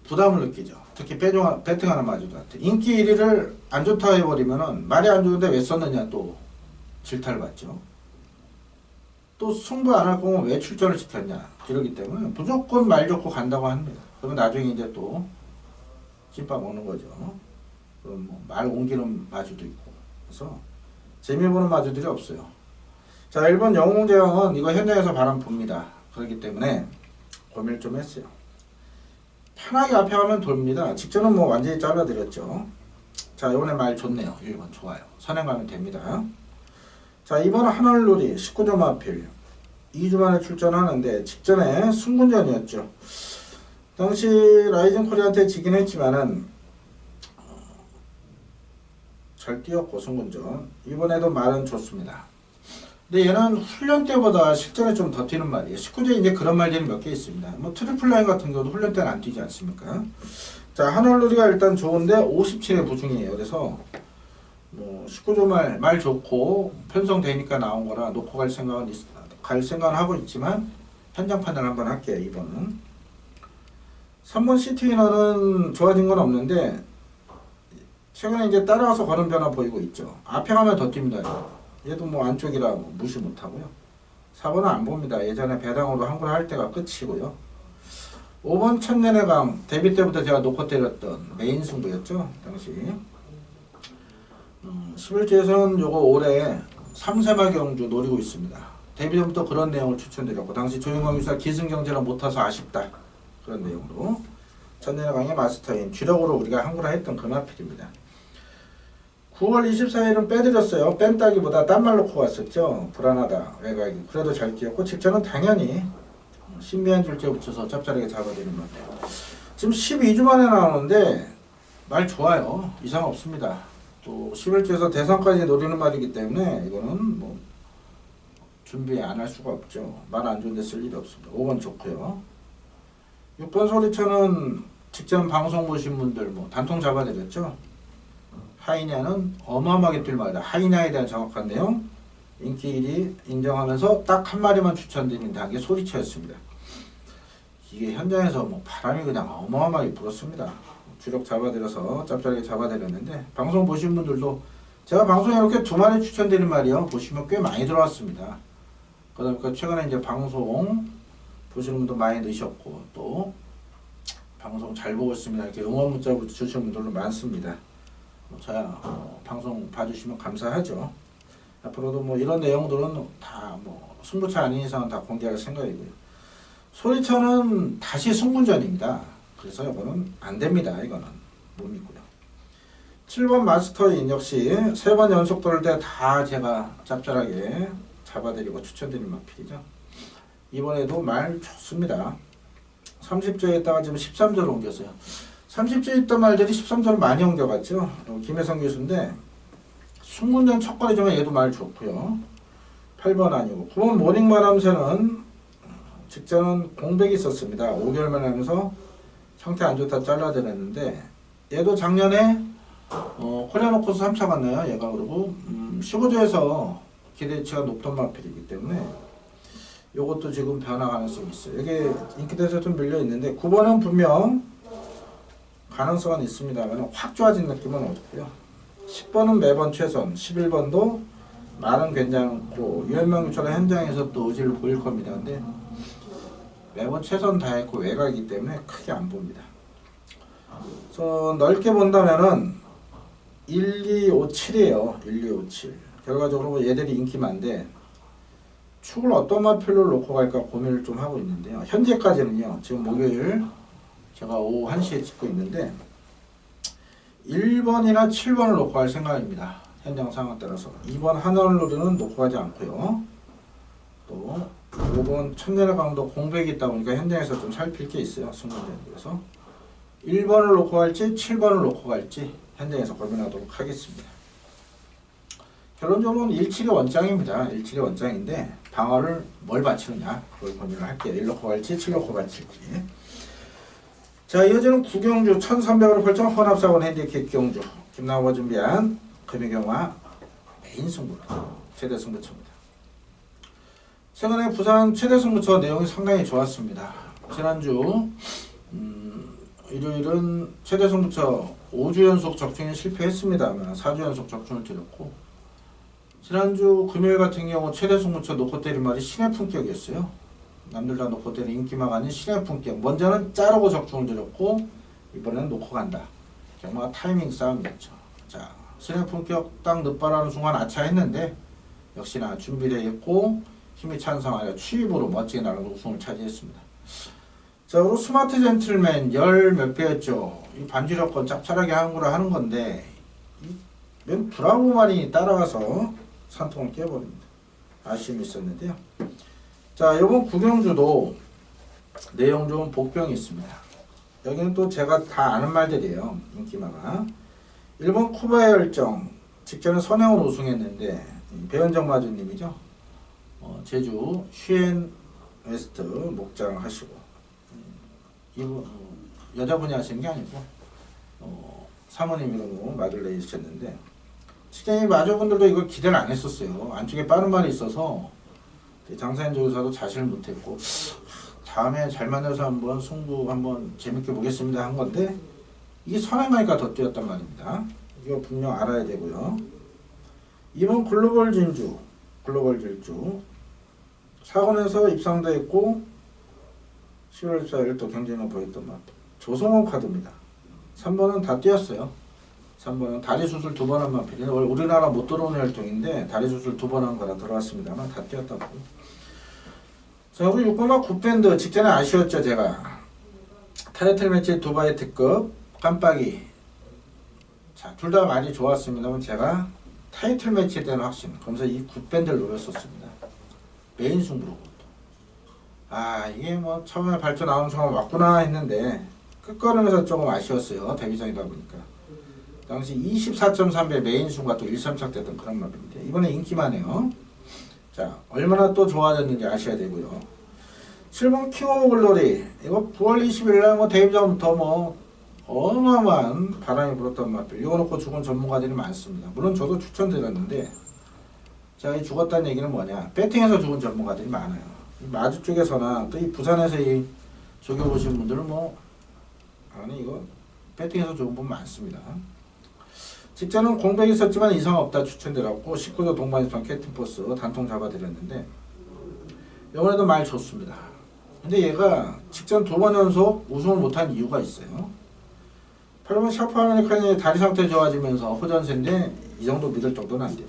부담을 느끼죠. 특히 배팅하는 마주들한테 인기 1위를 안 좋다 해버리면은 말이 안 좋은데 왜 썼느냐 또 질타를 받죠. 또 승부 안 할 거면 왜 출전을 시켰냐 이러기 때문에 무조건 말 좋고 간다고 합니다. 그러면 나중에 이제 또 찐빵 먹는 거죠. 그럼 뭐 말 옮기는 마주도 있고 그래서 재미보는 마주들이 없어요. 자, 1번 영웅제왕은 이거 현장에서 바람 붑니다. 그렇기 때문에 고민을 좀 했어요. 편하게 앞에 가면 돕니다. 직전은 뭐 완전히 잘라드렸죠. 자, 이번에 말 좋네요. 1번 좋아요. 선행 가면 됩니다. 자, 이번은 하늘놀이 19점 하필 2주 만에 출전하는데 직전에 승군전이었죠. 당시 라이징 코리아한테 지긴 했지만은 잘 뛰었고 승군전 이번에도 말은 좋습니다. 근데 얘는 훈련 때보다 실전에 좀 더 뛰는 말이에요. 19제 이제 그런 말들이 몇 개 있습니다. 뭐 트리플 라인 같은 경우도 훈련 때는 안 뛰지 않습니까? 자, 한올누리가 일단 좋은데 57의 부중이에요. 그래서 뭐 19조 말 좋고 편성되니까 나온 거라 놓고 갈 생각은 하고 있지만 현장 판단 한번 할게요. 2번은 3번 시티위너는 좋아진 건 없는데 최근에 이제 따라와서 걸음 변화 보이고 있죠. 앞에 가면 더 뜁니다. 얘도 뭐 안쪽이라 뭐 무시 못하고요. 4번은 안 봅니다. 예전에 배당으로 한골 할 때가 끝이고요. 5번 천년의강 데뷔 때부터 제가 놓고 때렸던 메인 승부였죠. 당시 11주에서는 요거 올해 3세마 경주 노리고 있습니다. 데뷔 전부터 그런 내용을 추천드렸고 당시 조용광 유사 기승경제를 못 타서 아쉽다. 그런 내용으로 천년의강의 마스터인 주력으로 우리가 한골 했던 그 마필입니다. 9월 24일은 빼드렸어요. 뺀다기보다 딴 말 놓고 갔었죠. 불안하다. 외곽이. 그래도 잘 뛰었고 직전은 당연히 신비한 줄제 붙여서 짭짤하게 잡아드리는 것 같아요. 지금 12주 만에 나오는데 말 좋아요. 이상 없습니다. 또 11주에서 대선까지 노리는 말이기 때문에 이거는 뭐 준비 안 할 수가 없죠. 말 안 좋은데 쓸 일이 없습니다. 5번 좋고요. 6번 소리쳐는 직전 방송 보신 분들 뭐 단통 잡아드렸죠. 하이냐는 어마어마하게 뛸 말이다. 하이냐에 대한 정확한 내용 인기 1위 인정하면서 딱 한 마리만 추천드린다는 게 소리쳐였습니다. 이게 현장에서 뭐 바람이 그냥 어마어마하게 불었습니다. 주력 잡아드려서 짭짤하게 잡아드렸는데 방송 보신 분들도 제가 방송에 이렇게 두 마리 추천드린 말이요. 보시면 꽤 많이 들어왔습니다. 그러니까 최근에 이제 방송 보시는 분도 많이 넣으셨고 또 방송 잘 보고 있습니다. 이렇게 응원 문자 주시는 분들도 많습니다. 저야 방송 봐주시면 감사하죠. 앞으로도 뭐 이런 내용들은 다 뭐 승부차 아닌 이상은 다 공개할 생각이고요. 소리쳐는 다시 승분전입니다. 그래서 이거는 안 됩니다. 이거는 못 믿고요. 7번 마스터인 역시 3번 연속 돌 때 다 제가 짭짤하게 잡아드리고 추천드린 마필이죠. 이번에도 말 좋습니다. 30조에 있다가 지금 13조로 옮겼어요. 30조에 있던 말들이 13조로 많이 옮겨갔죠. 김혜성 교수인데 승문전 첫거리지만 얘도 말 좋고요. 8번 아니고 9번 모닝바람새는 직전은 공백이 있었습니다. 5개월만 하면서 상태 안 좋다 잘라드렸는데 얘도 작년에 코리아노코스 3차 갔나요? 얘가 그리고 15조에서 기대치가 높던 마필이기 때문에 요것도 지금 변화 가능성이 있어요. 이게 인기대에서 좀 밀려있는데 9번은 분명 가능성은 있습니다만 확 좋아진 느낌은 없고요. 10번은 매번 최선, 11번도 말은 괜찮고 유현명처럼 현장에서 또 의지를 보일 겁니다. 근데 매번 최선 다했고 외곽이기 때문에 크게 안 봅니다. 그래서 넓게 본다면은 1, 2, 5, 7이에요. 1, 2, 5, 7. 결과적으로 얘들이 인기 많은데 축을 어떤 마필로 놓고 갈까 고민을 좀 하고 있는데요. 현재까지는요. 지금 목요일 제가 오후 1시에 찍고 있는데 1번이나 7번을 놓고 갈 생각입니다. 현장 상황에 따라서 2번 하늘로는 놓고 가지 않고요. 또 5번 천년의 강도 공백이 있다 보니까 현장에서 좀 살필 게 있어요. 승부전에서 1번을 놓고 갈지 7번을 놓고 갈지 현장에서 고민하도록 하겠습니다. 결론적으로는 17의 원장입니다. 17의 원장인데 방어를 뭘 바치느냐 그걸 고민을 할게요. 1 놓고 갈지 7 놓고 갈지. 자, 이어지는 구경주 1300으로 펼쳐 혼합사원 핸디캡 경주 김나우가 준비한 금이경화 메인 승부 최대 승부처입니다. 최근에 부산 최대 승부처 내용이 상당히 좋았습니다. 지난주 일요일은 최대 승부처 5주 연속 적중에 실패했습니다만 4주 연속 적중을 드렸고 지난주 금요일 같은 경우 최대 승부처 놓고 때린 말이 신의 품격이었어요. 남들 다 놓고 때린 인기막 아닌 신의 품격. 먼저는 자르고 적중을 드렸고 이번에는 놓고 간다. 경마가 타이밍 싸움이었죠. 자, 신의 품격 딱 늦바라는 순간 아차했는데 역시나 준비되어 있고 힘이 찬성하여 취입으로 멋지게 나가는 우승을 차지했습니다. 자, 그리고 스마트 젠틀맨 열 몇 배였죠. 이 반주력권 짭짤하게 하는 건데 맨 브라보만이 따라가서 산통을 깨버립니다. 아쉬움이 있었는데요. 자, 이번 구경주도 내용 좋은 복병이 있습니다. 여기는 또 제가 다 아는 말들이에요. 인기마가 1번 쿠바의 열정 직전에 선행으로 우승했는데 배현정 마주님이죠. 제주 슈엔 웨스트 목장 하시고 이분 여자분이 하시는 게 아니고 사모님 이름으로 막을 내주셨는데 직장인 마저분들도 이걸 기대를 안 했었어요. 안쪽에 빠른 말이 있어서 장사인 조사도 자신을 못했고 다음에 잘 만나서 한번 승부 한번 재밌게 보겠습니다 한 건데 이게 선행하니까 더 뛰었단 말입니다. 이거 분명 알아야 되고요. 이번 글로벌 질주 4권에서 입상돼 있고 11월 14일 또 경쟁을 보였던 맛 조성호 카드입니다. 3번은 다 뛰었어요. 3번은 다리 수술 2번 한 마필이 우리나라 못 들어오는 혈통인데 다리 수술 2번 한 거라 들어왔습니다만 다 뛰었다고. 자, 우리 6번만 굿밴드 직전에 아쉬웠죠. 제가 타이틀 매치 두바이 특급 깜빡이. 자, 둘 다 많이 좋았습니다만 제가 타이틀 매치에 대한 확신 그러면서 이 굿밴드를 노렸었습니다. 메인 승부로. 아, 이게 뭐 처음에 발표 나오는 순간 왔구나 했는데 끝걸음에서 조금 아쉬웠어요. 데뷔전이다 보니까. 당시 24.3배 메인 순과 또 1,3착 됐던 그런 맵인데 이번에 인기만 해요. 자, 얼마나 또 좋아졌는지 아셔야 되고요. 7번 킹 오브 글로리 이거 9월 20일날 뭐 데뷔전부터 뭐 어마어마한 바람이 불었던 맛들 이거 놓고 죽은 전문가들이 많습니다. 물론 저도 추천드렸는데 자, 이 죽었다는 얘기는 뭐냐 배팅에서 죽은 전문가들이 많아요. 이 마주 쪽에서나 또 이 부산에서 이 저기 보신 분들은 뭐 아니 이거 배팅에서 죽은 분 많습니다. 직전은 공백이 있었지만 이상 없다 추천드렸고 19도 동반입선 캡틴포스 단통 잡아드렸는데 이번에도 말 좋습니다. 근데 얘가 직전 2번 연속 우승을 못한 이유가 있어요. 8번 샤프 아메리칸이 다리 상태 좋아지면서 호전세인데 이 정도 믿을 정도는 안 되고.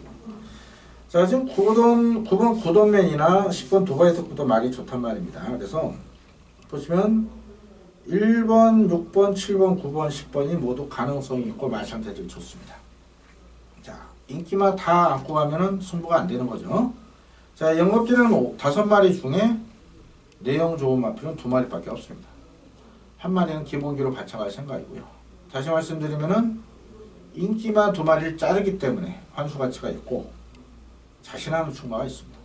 자, 지금 9번 구돈맨이나 10번 두바이 특구도 말이 좋단 말입니다. 그래서 보시면 1번, 6번, 7번, 9번, 10번이 모두 가능성이 있고 말 상태들이 좋습니다. 자, 인기만 다 안고 가면은 승부가 안 되는 거죠. 자, 영업기는 5마리 중에 내용 좋은 마필은 2마리밖에 없습니다. 한 마리는 기본기로 바쳐갈 생각이고요. 다시 말씀드리면은 인기만 2마리를 자르기 때문에 환수 가치가 있고 자신하는 충마가 있습니다.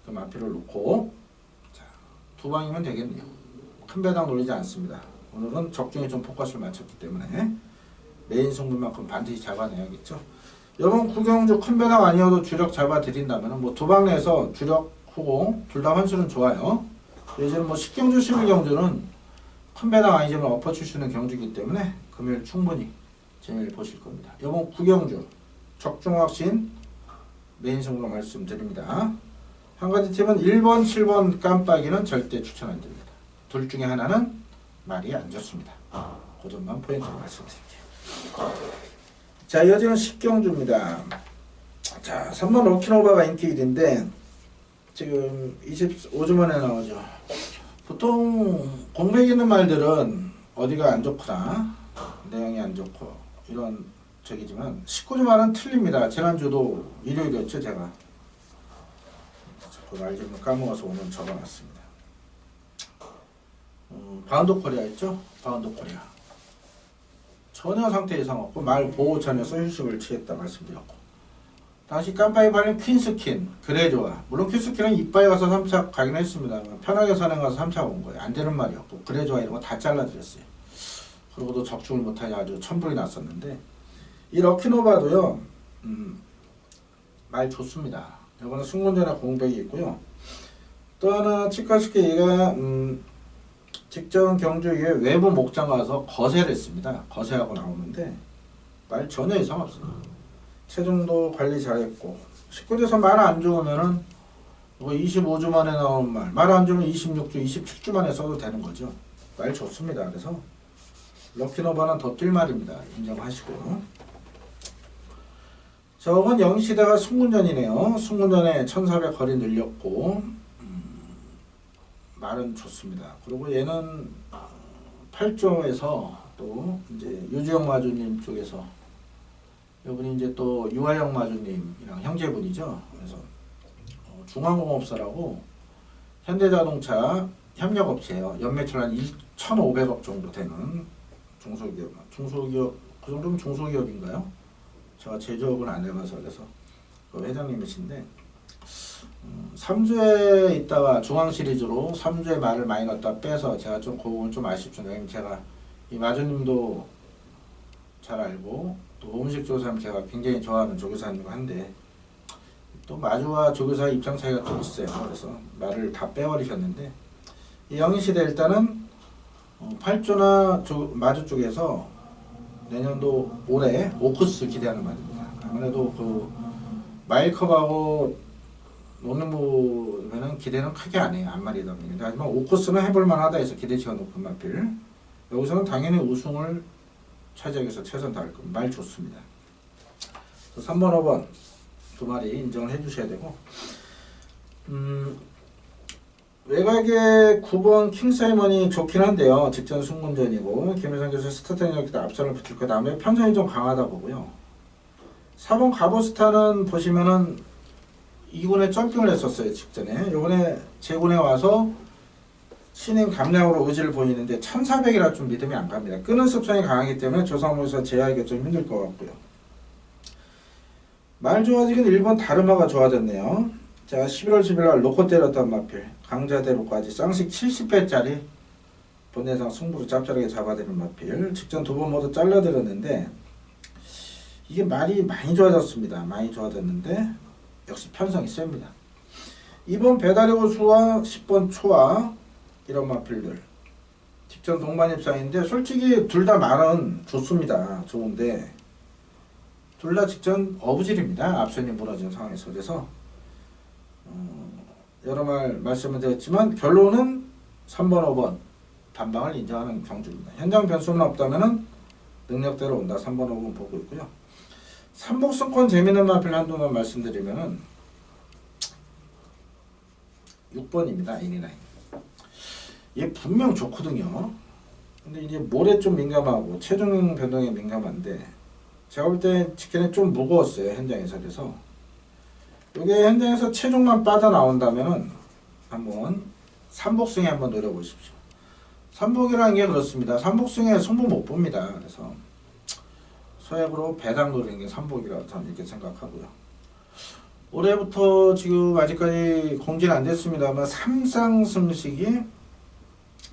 그 마필을 놓고 자, 2방이면 되겠네요. 큰 배당 놀리지 않습니다. 오늘은 적중에 좀 포커스를 맞췄기 때문에 메인 승부만큼 반드시 잡아내야겠죠. 이번 구경주 큰 배당 아니어도 주력 잡아드린다면 뭐 2방 내에서 주력 후고 둘 다 환수는 좋아요. 예전에 뭐 10경주 11경주는 큰 배당 아니지만 엎어 출시는 경주이기 때문에 금요일 충분히 재미를 보실 겁니다. 이번 구경주 적중 확신 메인 승부로 말씀드립니다. 한 가지 팀은 1번, 7번 깜빡이는 절대 추천 안 드립니다. 둘 중에 하나는 말이 안 좋습니다. 그 점만 포인트로 말씀드릴게요. 자, 이어지는 10경주입니다. 자, 3번 로키노바가 인기일인데 지금 25주 만에 나오죠. 보통 공백 있는 말들은 어디가 안 좋거나 내용이 안 좋고 이런 적이지만 19주 말은 틀립니다. 지난주도 일요일이었죠. 제가 그 말 좀 까먹어서 오늘 적어놨습니다. 바운드 코리아 있죠? 바운드 코리아 전혀 상태 이상 없고 말 보호천에서 휴식을 취했다 말씀드렸고 당시 깜빡이 발린 퀸스킨 그래 좋아. 물론 퀸스킨은 이빠이 가서 3차 가긴 했습니다. 편하게 선행 가서 3차 온 거예요. 안 되는 말이었고 그래 좋아 이런 거 다 잘라드렸어요. 그리고도 적중을 못하냐 아주 천불이 났었는데 이 럭키노바도요 말 좋습니다. 이거는 승문전에 공백이 있고요. 또 하나 치카스키 얘가 직전 경주 이후에 외부 목장 가서 거세를 했습니다. 거세하고 나오는데 말 전혀 이상 없어요. 체중도 관리 잘했고 19주에서 말 안 좋으면은 25주 만에 나오는 말 안 좋으면 26주, 27주 만에 써도 되는 거죠. 말 좋습니다. 그래서 럭키노바는 더 뛸 말입니다. 인정하시고. 저건 영시대가 승문전이네요. 승문전에 1400 거리 늘렸고 말은 좋습니다. 그리고 얘는 8조에서 또 이제 유주영 마주님 쪽에서 이분이 이제 또 유아영 마주님이랑 형제분이죠. 그래서 중앙공업사라고 현대자동차 협력업체예요. 연매출 한 1,500억 정도 되는 중소기업 그 정도면 중소기업인가요? 제가 제조업은 안 해봐서 그래서 그 회장님이신데 3주에 있다가 중앙 시리즈로 3주에 말을 많이 넣었다 빼서 제가 좀 그 부분 좀 아쉽죠. 왜냐면 제가 이 마주님도 잘 알고 또 음식 조사는 제가 굉장히 좋아하는 조교사님과 한데 또 마주와 조교사의 입장 차이가 좀 있어요. 그래서 말을 다 빼버리셨는데 이 영희시대 일단은 8조나 마주 쪽에서 내년도 올해 오크스 기대하는 말입니다. 아무래도 그 마일컵하고 노는부면은 기대는 크게 안 해요. 안말이다 보니까. 하지만 오크스는 해볼 만하다 해서 기대치가 높은 마필. 여기서는 당연히 우승을 차지하기 위해서 최선 다할 겁니다. 말 좋습니다. 3번, 5번 두 마리 인정을 해주셔야 되고 외곽의 9번 킹사이먼이 좋긴 한데요. 직전 승문전이고 김혜성 교수 스타트에서 앞선을 붙일 거 다음에 편성이 좀 강하다 보고요. 4번 가보스타는 보시면은 2군에 점핑을 했었어요. 직전에. 요번에 제군에 와서 신인 감량으로 의지를 보이는데 1400이라 좀 믿음이 안 갑니다. 끄는 습성이 강하기 때문에 조상무에서 제어하기가 좀 힘들 것 같고요. 말 좋아지긴 1번 다르마가 좋아졌네요. 제가 11월 11일 로코 때렸던 마필 강자대로까지 쌍식 70배짜리 본예상 승부를 짭짤하게 잡아드는 마필 직전 두 번 모두 잘라드렸는데 이게 말이 많이 좋아졌습니다. 많이 좋아졌는데 역시 편성이 셉니다. 2번 배달의 고수와 10번 초와 이런 마필들 직전 동반 입상인데 솔직히 둘 다 말은 좋습니다. 좋은데 둘 다 직전 어부질입니다. 앞선이 무너진 상황에서. 그래서 여러 말 말씀을 드렸지만 결론은 3번 5번 단방을 인정하는 경주입니다. 현장 변수는 없다면 능력대로 온다. 3번 5번 보고 있고요. 삼복승권 재미있는 마필 한두만 말씀드리면은 6번입니다. 애니나인. 얘 분명 좋거든요. 근데 이제 모래 좀 민감하고 체중 변동에 민감한데 제가 볼 때 치킨이 좀 무거웠어요. 현장에서. 그래서 이게 현장에서 체중만 빠져나온다면은 한번 삼복승에 한번 노려보십시오. 삼복이라는 게 그렇습니다. 삼복승에 승부 못 봅니다. 그래서 서약으로 배당 노리는 게 삼복이라고 저는 이렇게 생각하고요. 올해부터 지금 아직까지 공지는 안 됐습니다만 삼상승식이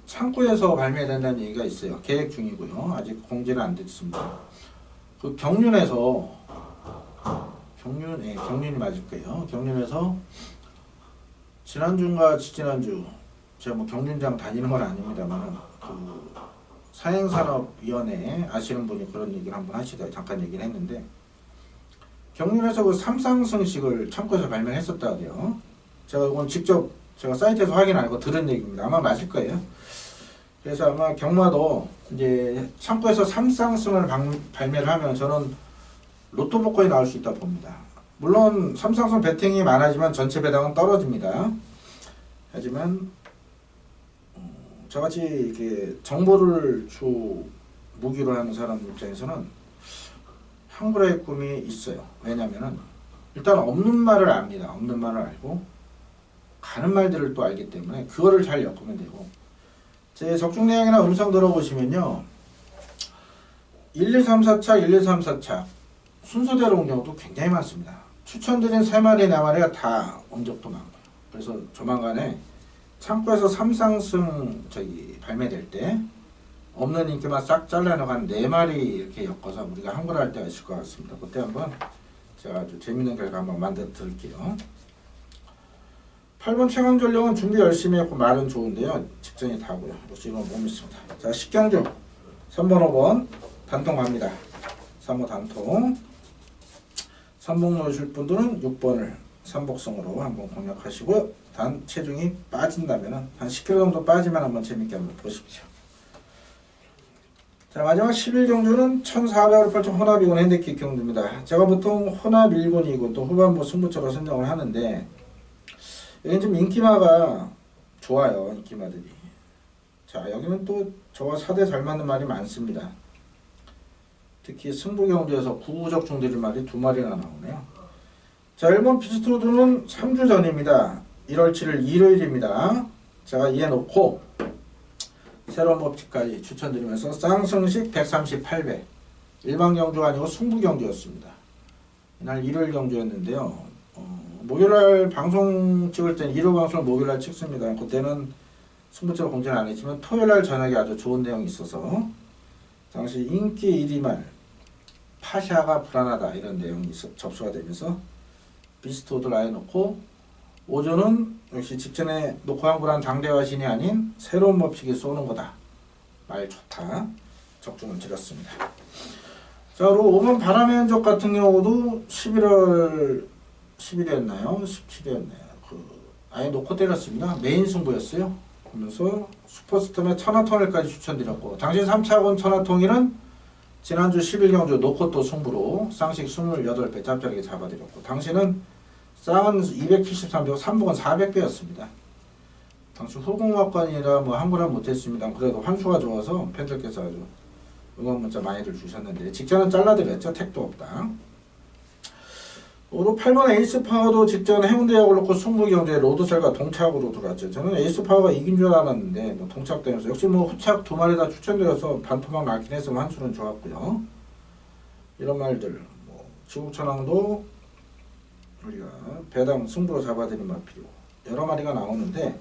창구에서 발매된다는 얘기가 있어요. 계획 중이고요. 아직 공지는 안 됐습니다. 그 경륜에서 경륜이 맞을 거예요. 경륜에서 지난주인가 지지난주 제가 뭐 경륜장 다니는 건 아닙니다만 그 사행산업위원회 아시는 분이 그런 얘기를 한번 하시다가 잠깐 얘기를 했는데 경륜에서 그 삼상승식을 창고에서 발매했었다 그래요. 제가 이건 직접 제가 사이트에서 확인 안 하고 들은 얘기입니다. 아마 맞을 거예요. 그래서 아마 경마도 이제 창고에서 삼상승을 발매를 하면 저는 로또 복권이 나올 수 있다 봅니다. 물론 삼상승 배팅이 많아지만 전체 배당은 떨어집니다. 하지만 저같이 이렇게 정보를 주 무기로 하는 사람 입장에서는 한글의 꿈이 있어요. 왜냐면은 일단 없는 말을 압니다. 없는 말을 알고 가는 말들을 또 알기 때문에 그거를 잘 엮으면 되고 제 적중 내용이나 음성 들어보시면요 1, 2, 3, 4차 1, 2, 3, 4차 순서대로 온 경우도 굉장히 많습니다. 추천드린 3마리 4마리가 다 온 적도 많고요. 그래서 조만간에 창고에서 삼상승 발매될 때 없는 인기만 싹 잘라내고 한 4마리 이렇게 엮어서 우리가 한글할 때가 있을 것 같습니다. 그때 한번 제가 아주 재밌는 결과 한번 만들어 드릴게요. 8번 최강전력은 준비 열심히 했고 말은 좋은데요. 직전이 다고요. 역시 이건 못 믿습니다. 자 10경주 3번 5번 단통 갑니다. 3호 단통 삼복 놓으실 분들은 6번을 삼복성으로 한번 공략하시고요. 단 체중이 빠진다면 한 10kg 정도 빠지면 한번 재밌게 한번 보십시오. 자 마지막 11경주는 1400으로 펼쳐 혼합 2군 핸디캡 경주입니다. 제가 보통 혼합 1군 2군 또 후반부 승부처로 선정을 하는데 여기 좀 인기마가 좋아요. 인기마들이. 자 여기는 또 저와 사대 잘 맞는 말이 많습니다. 특히 승부 경주에서 구구적 중들인 말이 2마리나 나오네요. 자 1번 피스트로드는 3주 전입니다. 1월 7일 일요일입니다. 제가 이해 놓고 새로운 법칙까지 추천드리면서 쌍승식 138배 일반 경주가 아니고 승부 경주였습니다. 이날 일요일 경주였는데요. 목요일날 방송 찍을 때는 1호 방송을 목요일날 찍습니다. 그때는 승부처 공지는 안 했지만 토요일날 저녁에 아주 좋은 내용이 있어서 당시 인기 1위 말 파샤가 불안하다 이런 내용이 접수가 되면서 비스트오드를 아예 놓고 오조는 역시 직전에 녹화한 불안 당대화 신이 아닌 새로운 법칙이 쏘는 거다. 말 좋다. 적중을 드렸습니다. 자, 그리고 5번 바람의 흔적 같은 경우도 11월 10일이었나요? 17일이었나요? 아예 놓고 때렸습니다. 메인 승부였어요. 그러면서 슈퍼스톰의 천하통일까지 추천드렸고 당시 3차원 천하통일은 지난주 11경주 놓고 또 승부로 쌍식 28배 짭짤하게 잡아드렸고 당시는 쌍은 273배, 3복은 400배였습니다. 당시 후공학관이라 뭐 함부로 못했습니다. 그래도 환수가 좋아서 팬들께서 아주 응원 문자 많이들 주셨는데 직전은 잘라드렸죠. 택도 없다. 또 8번 에이스파워도 직전 해운대약을 놓고 승부경주에 로드셀과 동착으로 들어왔죠. 저는 에이스파워가 이긴 줄 알았는데 뭐 동착되면서 역시 뭐 후착 두 마리 다 추천드려서 반토막 나긴 했으면 한수는 좋았고요. 이런 말들 뭐 지국천왕도 우리가 배당 승부로 잡아드린 마필이고 여러 마리가 나오는데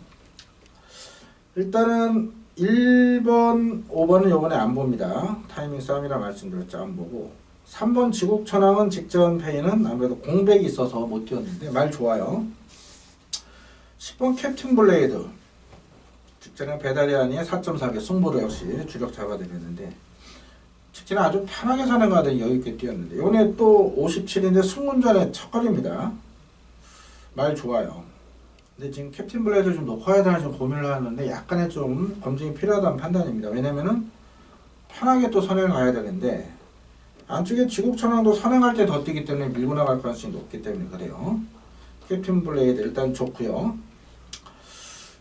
일단은 1번, 5번은 요번에 안 봅니다. 타이밍 싸움이라 말씀드렸죠. 안 보고 3번 지국천왕은 직전 페이는 아무래도 공백이 있어서 못 뛰었는데 말 좋아요. 10번 캡틴 블레이드 직전에 배달이 아니에 4.4배 승부로 역시 주력 잡아드렸는데 직전에 아주 편하게 산행하더니 여유있게 뛰었는데 이번에 또 57인데 승문전에 첫걸입니다. 말 좋아요. 근데 지금 캡틴 블레이드 좀 놓아야 되나 좀 고민을 하는데 약간의 좀 검증이 필요하다는 판단입니다. 왜냐면은 편하게 또 선행을 가야 되는데 안쪽에 지국천왕도 선행할 때 더 뛰기 때문에 밀고 나갈 가능성이 높기 때문에 그래요. 캡틴 블레이드 일단 좋고요.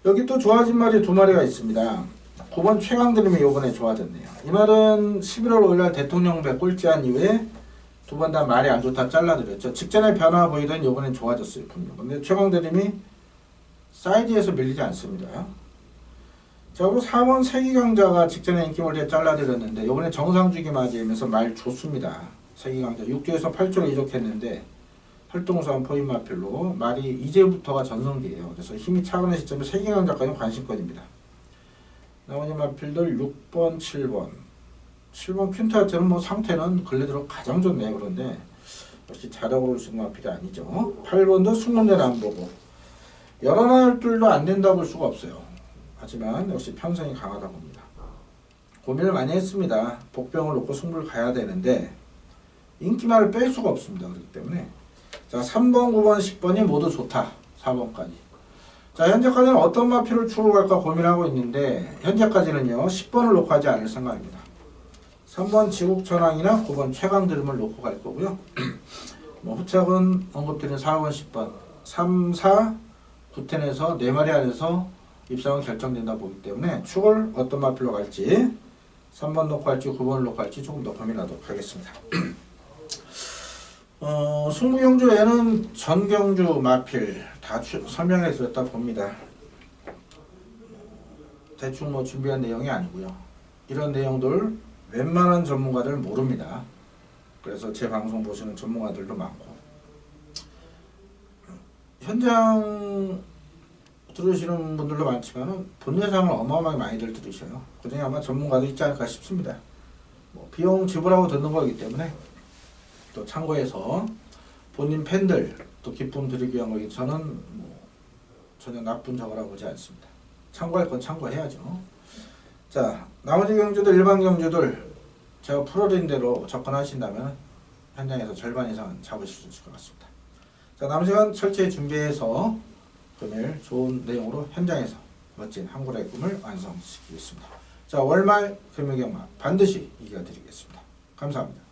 여기 또 좋아진 말이 두 마리가 있습니다. 9번 최강드림이 요번에 좋아졌네요. 이 말은 11월 5일날 대통령배 꼴찌한 이후에 두 번 다 말이 안 좋다 잘라드렸죠. 직전에 변화 보이던 요번엔 좋아졌어요. 분명. 근데 최강드림이 사이드에서 밀리지 않습니다. 자, 그리고 4번 세기강자가 직전에 인기몰때 잘라드렸는데 요번에 정상주기 맞이하면서 말 좋습니다. 세기강자 6조에서 8조를 이적했는데 활동수한 포인마필로 말이 이제부터가 전성기예요. 그래서 힘이 차가는 시점에 세기강자까지 관심권입니다. 나머지 마필들 6번, 7번 7번 퀸타처럼 뭐 상태는 근래 들어 가장 좋네요. 그런데 역시 잘하고 올 수 있는 마필이 아니죠. 8번도 승문대는 안 보고 여러 날들도 안 된다고 볼 수가 없어요. 하지만 역시 편성이 강하다 봅니다. 고민을 많이 했습니다. 복병을 놓고 승부를 가야 되는데 인기말을 뺄 수가 없습니다. 그렇기 때문에 자 3번, 9번, 10번이 모두 좋다. 4번까지. 자 현재까지는 어떤 마필을 추고 갈까 고민하고 있는데 현재까지는요 10번을 놓고 하지 않을 생각입니다. 3번 지국천왕이나 9번 최강드림을 놓고 갈 거고요. 뭐 후착은 언급드린 4번, 10번 3, 4, 9텐에서 4마리 안에서 입상은 결정된다 보기 때문에 축을 어떤 마필로 갈지 3번 놓고 갈지 9번 놓고 갈지 조금 더 고민하도록 하겠습니다. 승부경주에는 전경주 마필 다 설명해 드렸다 봅니다. 대충 뭐 준비한 내용이 아니고요. 이런 내용들 웬만한 전문가들 모릅니다. 그래서 제 방송 보시는 전문가들도 많고 현장 들으시는 분들도 많지만 본 예상을 어마어마하게 많이들 들으셔요. 그 중에 아마 전문가도 있지 않을까 싶습니다. 뭐 비용 지불하고 듣는 거기 때문에 또 참고해서 본인 팬들 또 기쁨 드리기 위한 거기 저는 뭐 전혀 나쁜 적이라고 보지 않습니다. 참고할 건 참고해야죠. 자 나머지 경주들 일반 경주들 제가 풀어드린 대로 접근하신다면 현장에서 절반 이상은 잡으실 수 있을 것 같습니다. 자 남은 시간 철저히 준비해서 금일 좋은 내용으로 현장에서 멋진 한골의 꿈을 완성시키겠습니다. 자 월말 금요경마 반드시 이겨드리겠습니다. 감사합니다.